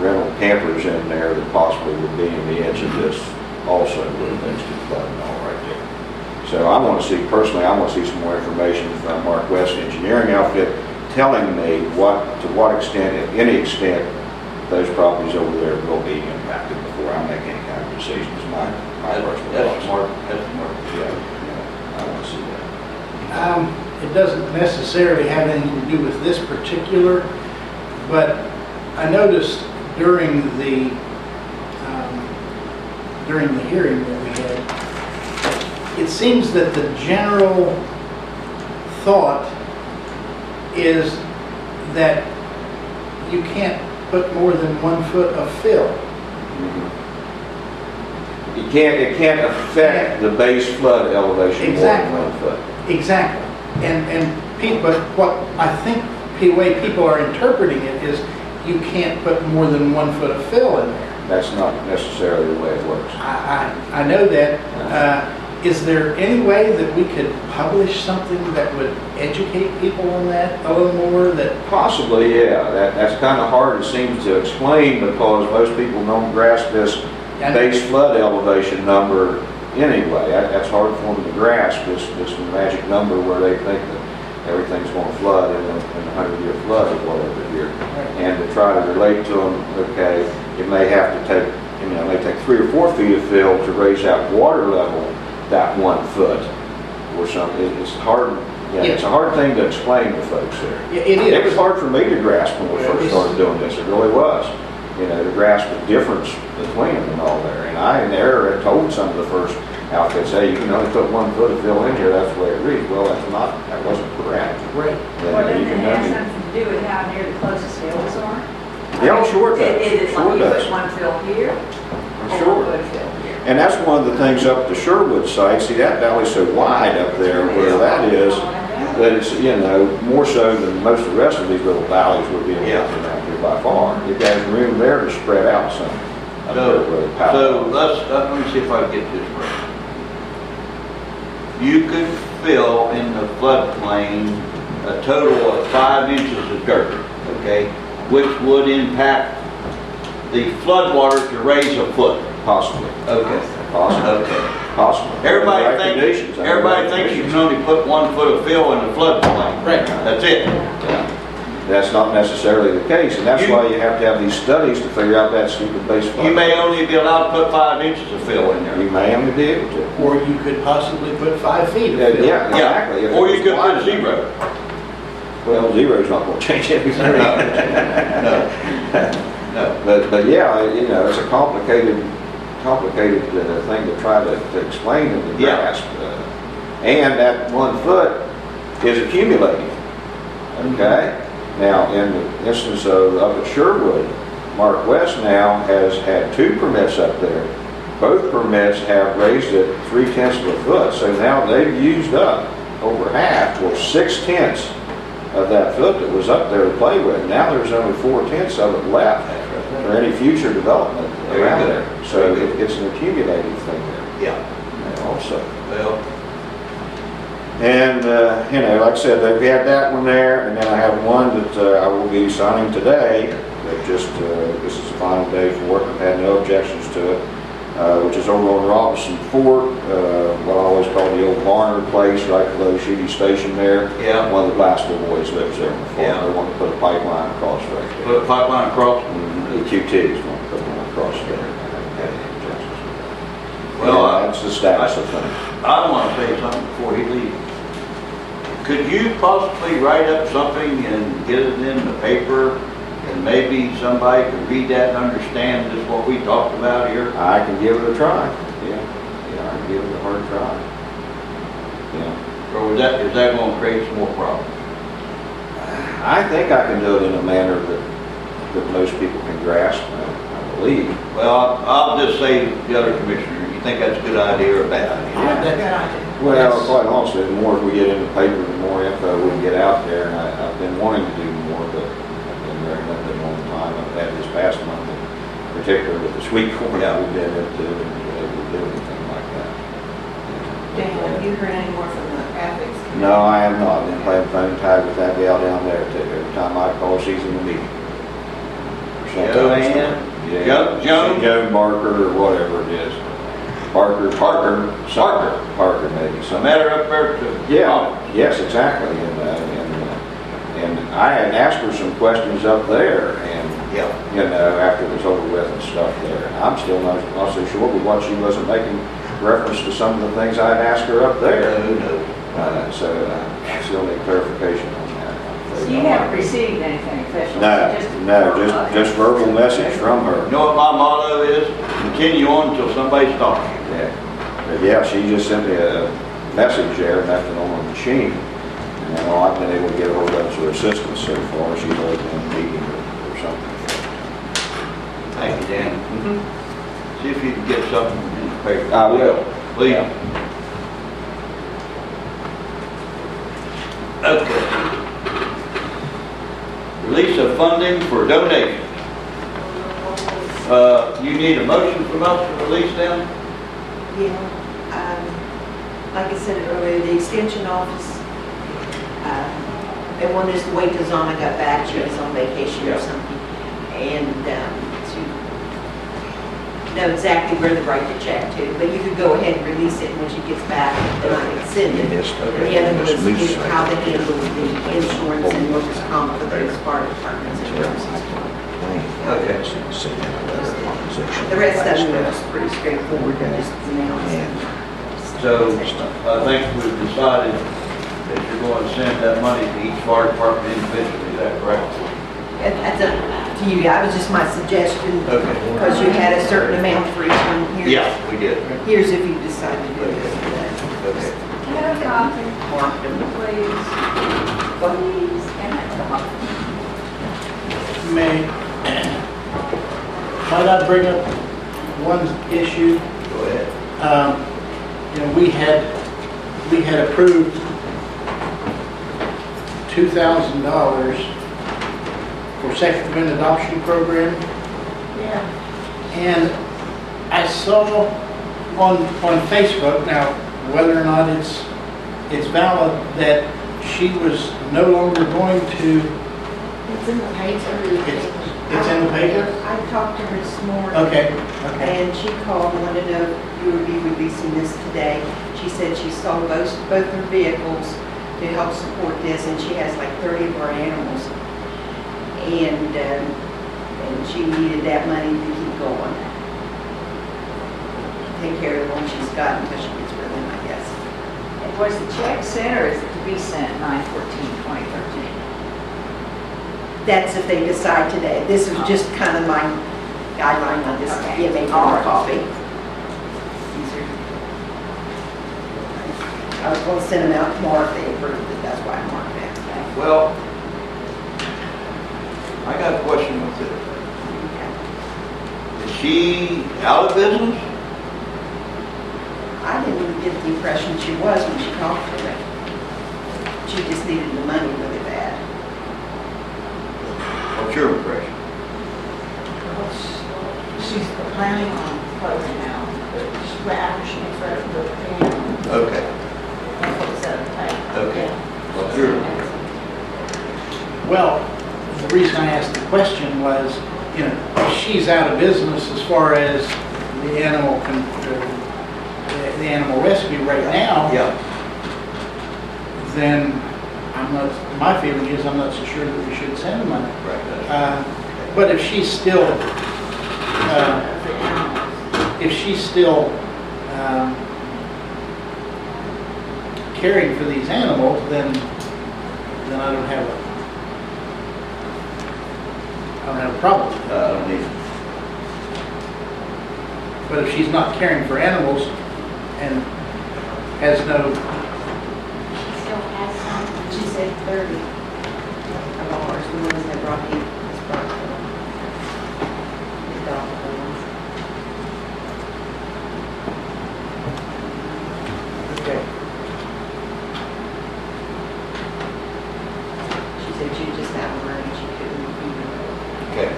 rental campers in there that possibly would be in the edge of this also with things to flood and all right there. So I want to see, personally, I want to see some more information from Mark West Engineering Outfit telling me to what extent, if any extent, those properties over there will be impacted before I make any kind of decisions. My personal That's thoughts. smart. Yeah, I want to see that. It doesn't necessarily have anything to do with this particular, but I noticed during the hearing that we had, it seems that the general thought is that you can't put more than 1 foot of fill. It can't affect the base flood elevation more than 1 foot. Exactly. And but what I think the way people are interpreting it is you can't put more than 1 foot of fill in there. That's not necessarily the way it works. I know that. Is there any way that we could publish something that would educate people on that a little more? That Possibly, yeah. That's kind of hard, it seems, to explain because most people don't grasp this base flood elevation number anyway. That's hard for them to grasp, this magic number where they think that everything's going to flood in a 100-year flood or whatever here. And to try to relate to them, okay, it may have to take, it may take 3 or 4 feet of fill to raise that water level that 1 foot or something. It's hard. Yeah, it's a hard thing to explain to folks there. Yeah, it is. It was hard for me to grasp when we first started doing this. It really was. To grasp the difference between them and all there. And I, in error, had told some of the first outfits, hey, you can only put 1 foot of fill in here. That's the way it reads. Well, that wasn't correct. Right. Well, You then can it has only- something to do with how near the closest hills are. Yeah, sure it does. It is Sure like you does. put 1 fill here, or Sure. 1 foot fill here. And that's one of the things up the Sherwood site. See, that valley's so wide up there where that is, that it's, more so than most of the rest of these little valleys would be around here by far. It has room there to spread out some. Up there where the power- So let me see if I can get this right. You could fill in the floodplain a total of 5 inches of dirt, okay? Which would impact the floodwater to raise a foot. Possibly. Okay. Possibly. Okay. Possibly. Everybody Right thinks conditions, under everybody right thinks you can conditions. only put 1 foot of fill in the floodplain. Right. That's it. Yeah. That's not necessarily the case, and that's why you have to have these studies to figure out that stupid base flood. You may only be allowed to put 5 inches of fill in there. You may only be able to. Or you could possibly put 5 feet of Yeah, fill. yeah, exactly. If Or it you was could wide put enough. 0. Well, zero's not going to change anything. No. But yeah, it's a complicated complicated thing to try to explain and to Yeah. grasp. And that 1 foot is accumulating, okay? Now, in the instance of up at Sherwood, Mark West now has had 2 permits up there. Both permits have raised it 3/10 of a foot, so now they've used up over half, or 6/10 of that foot that was up there to play with. Now there's only 4/10 of it left for any future development Very around good. there. So it's an accumulating thing there Yeah, also. well, And, you know, like I said, they've had that one there, and then I have one that I will be signing today, that just, this is the final day for it, I've had no objections to it, which is over on Robinson Fort, what I always call the old Varner place, right below Sheedy Station there. Yeah. One of the Blaster boys lives there. Yeah. They want to put a pipeline across right there. put a pipeline across. The QTs want to put one across there. Well, Yeah, that's the status of things. I want to say something before he leaves. Could you possibly write up something and get it in the paper, and maybe somebody could read that and understand just what we talked about here? I can give it a try. Yeah, I can give it a hard try. Yeah. Or is that going to create some more problems? I think I can do it in a manner that most people can grasp, I believe. Well, I'll just say to the other commissioner, you think that's a good idea or a bad idea? Well, quite honestly, the more we get in the paper, the more info we can get out there, and I've been wanting to do more, but I've been very limited on time. I've had this past month, in particular with the sweet corn that we've been into, and been able to do anything like that. Dan, have you heard any more from the ethics? No, I have not. I've been playing phone tag with that gal down there, too. Every time I call, she's in the meeting. Joanne? Yeah. Joan? Joan Barker, or whatever it is. Parker, maybe. I Something. met her up there to. Yeah, yes, exactly. And I had asked her some questions up there, and, Yeah. you know, after it was over with and stuff there. And I'm still not so sure with what she wasn't making reference to some of the things I'd asked her up there. Who knows? So I still need clarification on that. So you haven't received anything official? No, just verbal message from her. You know what my motto is? Continue on until somebody stops you. Yeah. But yeah, she just sent me a message there and left it on her machine. And all I've been able to get a hold of is her assistant so far. She's always been in a meeting or something. Thank you, Dan. See if you can get something in the paper. I will. Please. Yeah. Okay. Release of funding for donations. You need a motion from us to release them? Yeah, like I said earlier, the extension office, they wanted us to wait till Zana got back, she was on vacation or Yeah. something, and to know exactly where to write the check to, but you could go ahead and release it when she gets back, and I can send it. And the other was how to handle the insurance and workers' comp for those fire departments and emergencies. Okay. The rest of them was pretty straightforward, just announced. So, I think we've decided that you're going to send that money to each fire department individually, is that correct? And that's up to you, that was just my suggestion, Okay. because you had a certain amount for each one. Here's- Yeah, we did. Here's if you decide to do this. Okay. Can I have a copy, Mark them. please? Please, can I have a copy? Might I bring up one issue? Go ahead. You know, we had approved $2,000 for Second Amendment Adoption Program. Yeah. And I saw on Facebook, now, whether or not it's valid, that she was no longer going to, It's in the paper. it's in the paper? I talked to her this morning. Okay. And she called and wanted to know if you would be releasing this today. She said she saw both her vehicles to help support this, and she has like 30 of our animals. And she needed that money to keep going. Take care of the one she's got until she gets rid of them, I guess. And was the check sent or is it to be sent 9/14/2013? That's if they decide today. This is just kind of my guideline on this, Okay. yeah, maybe All a right. copy. I was going to send them out tomorrow if they approved it, that's why I marked that. Well, I got a question with it. Is she out of business? I didn't get the impression she was when she talked to me. She just needed the money really bad. What's your impression? She's planning on closing now, but after she gets ready to go to the Okay, that's what it said on the tape. okay. What's your, Well, the reason I asked the question was, you know, if she's out of business as far as the animal, the animal rescue right now, yeah, then I'm not, my feeling is I'm not so sure that we should send the money. right. But if she's still, caring for these animals, then I don't have a problem with that. I don't need, But if she's not caring for animals and has no, Still has some. She said 30 of ours, the ones that brought in this part. The dog ones. okay, She said she just had one and she couldn't even. okay.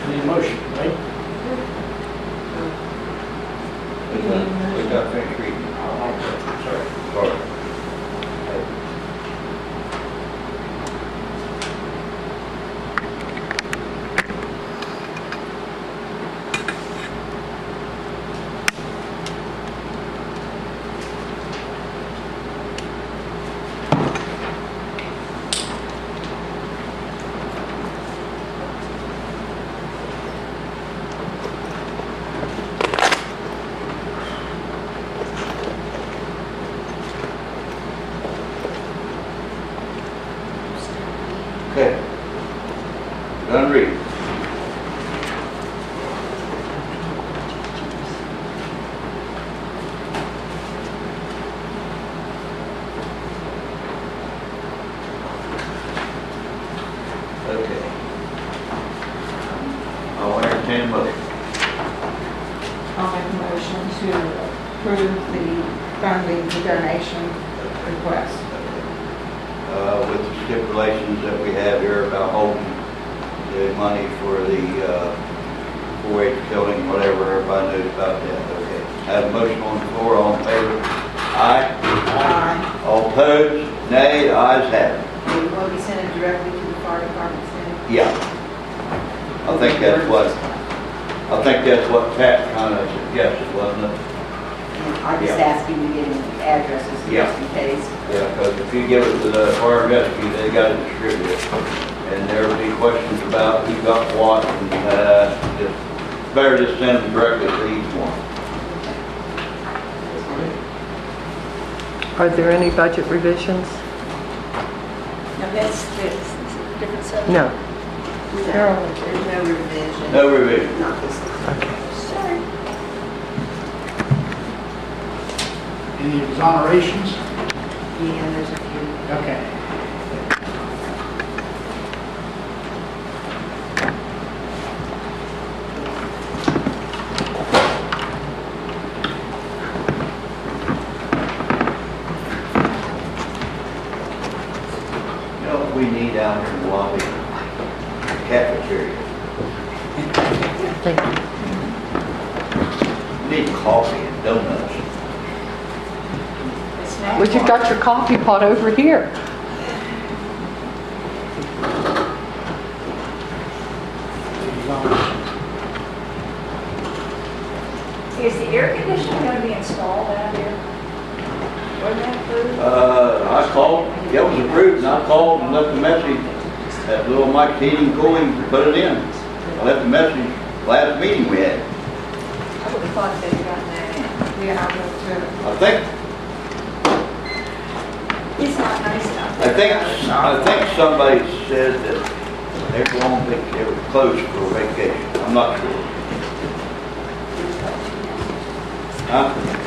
any motion, right? We got finished reading. Sorry. Okay. Done reading. Okay. I'll entertain a motion. I'll make a motion to approve the funding, the donation request. With the stipulations that we have here about holding the money for the 4-H killing, whatever, everybody knows about that, okay. Have a motion on the floor, all in favor? Aye. Aye. All opposed? Nay, the ayes have it. Do you want to be sent it directly to the fire department center? Yeah. I think that's what Pat kind of suggested, wasn't it? I just Yeah. asked him to get him addresses Yeah. just in case. Yeah, because if you give it to the fire rescue, they got to distribute it. And there'll be questions about who got what, and just better just send them directly to each one. Are there any budget revisions? Now, that's different subject. No. No, there's no revision. No revision. Not this time. Okay. Sorry. Any exonerations? Yeah, there's a few. Okay. You know what we need out here in the lobby? Cafeteria. Thank you. We need coffee and donuts. But you've got your coffee pot over here. Is the air conditioning going to be installed out here? Wasn't that approved? I called, it was approved, and I called and left a message at Little Mike's Heating and Cooling to put it in. I left a message last meeting we had. I would have thought they'd gotten that in. be able to. I think, It's not nice out I there. think somebody said that they were on they were closed for vacation. I'm not sure. Huh?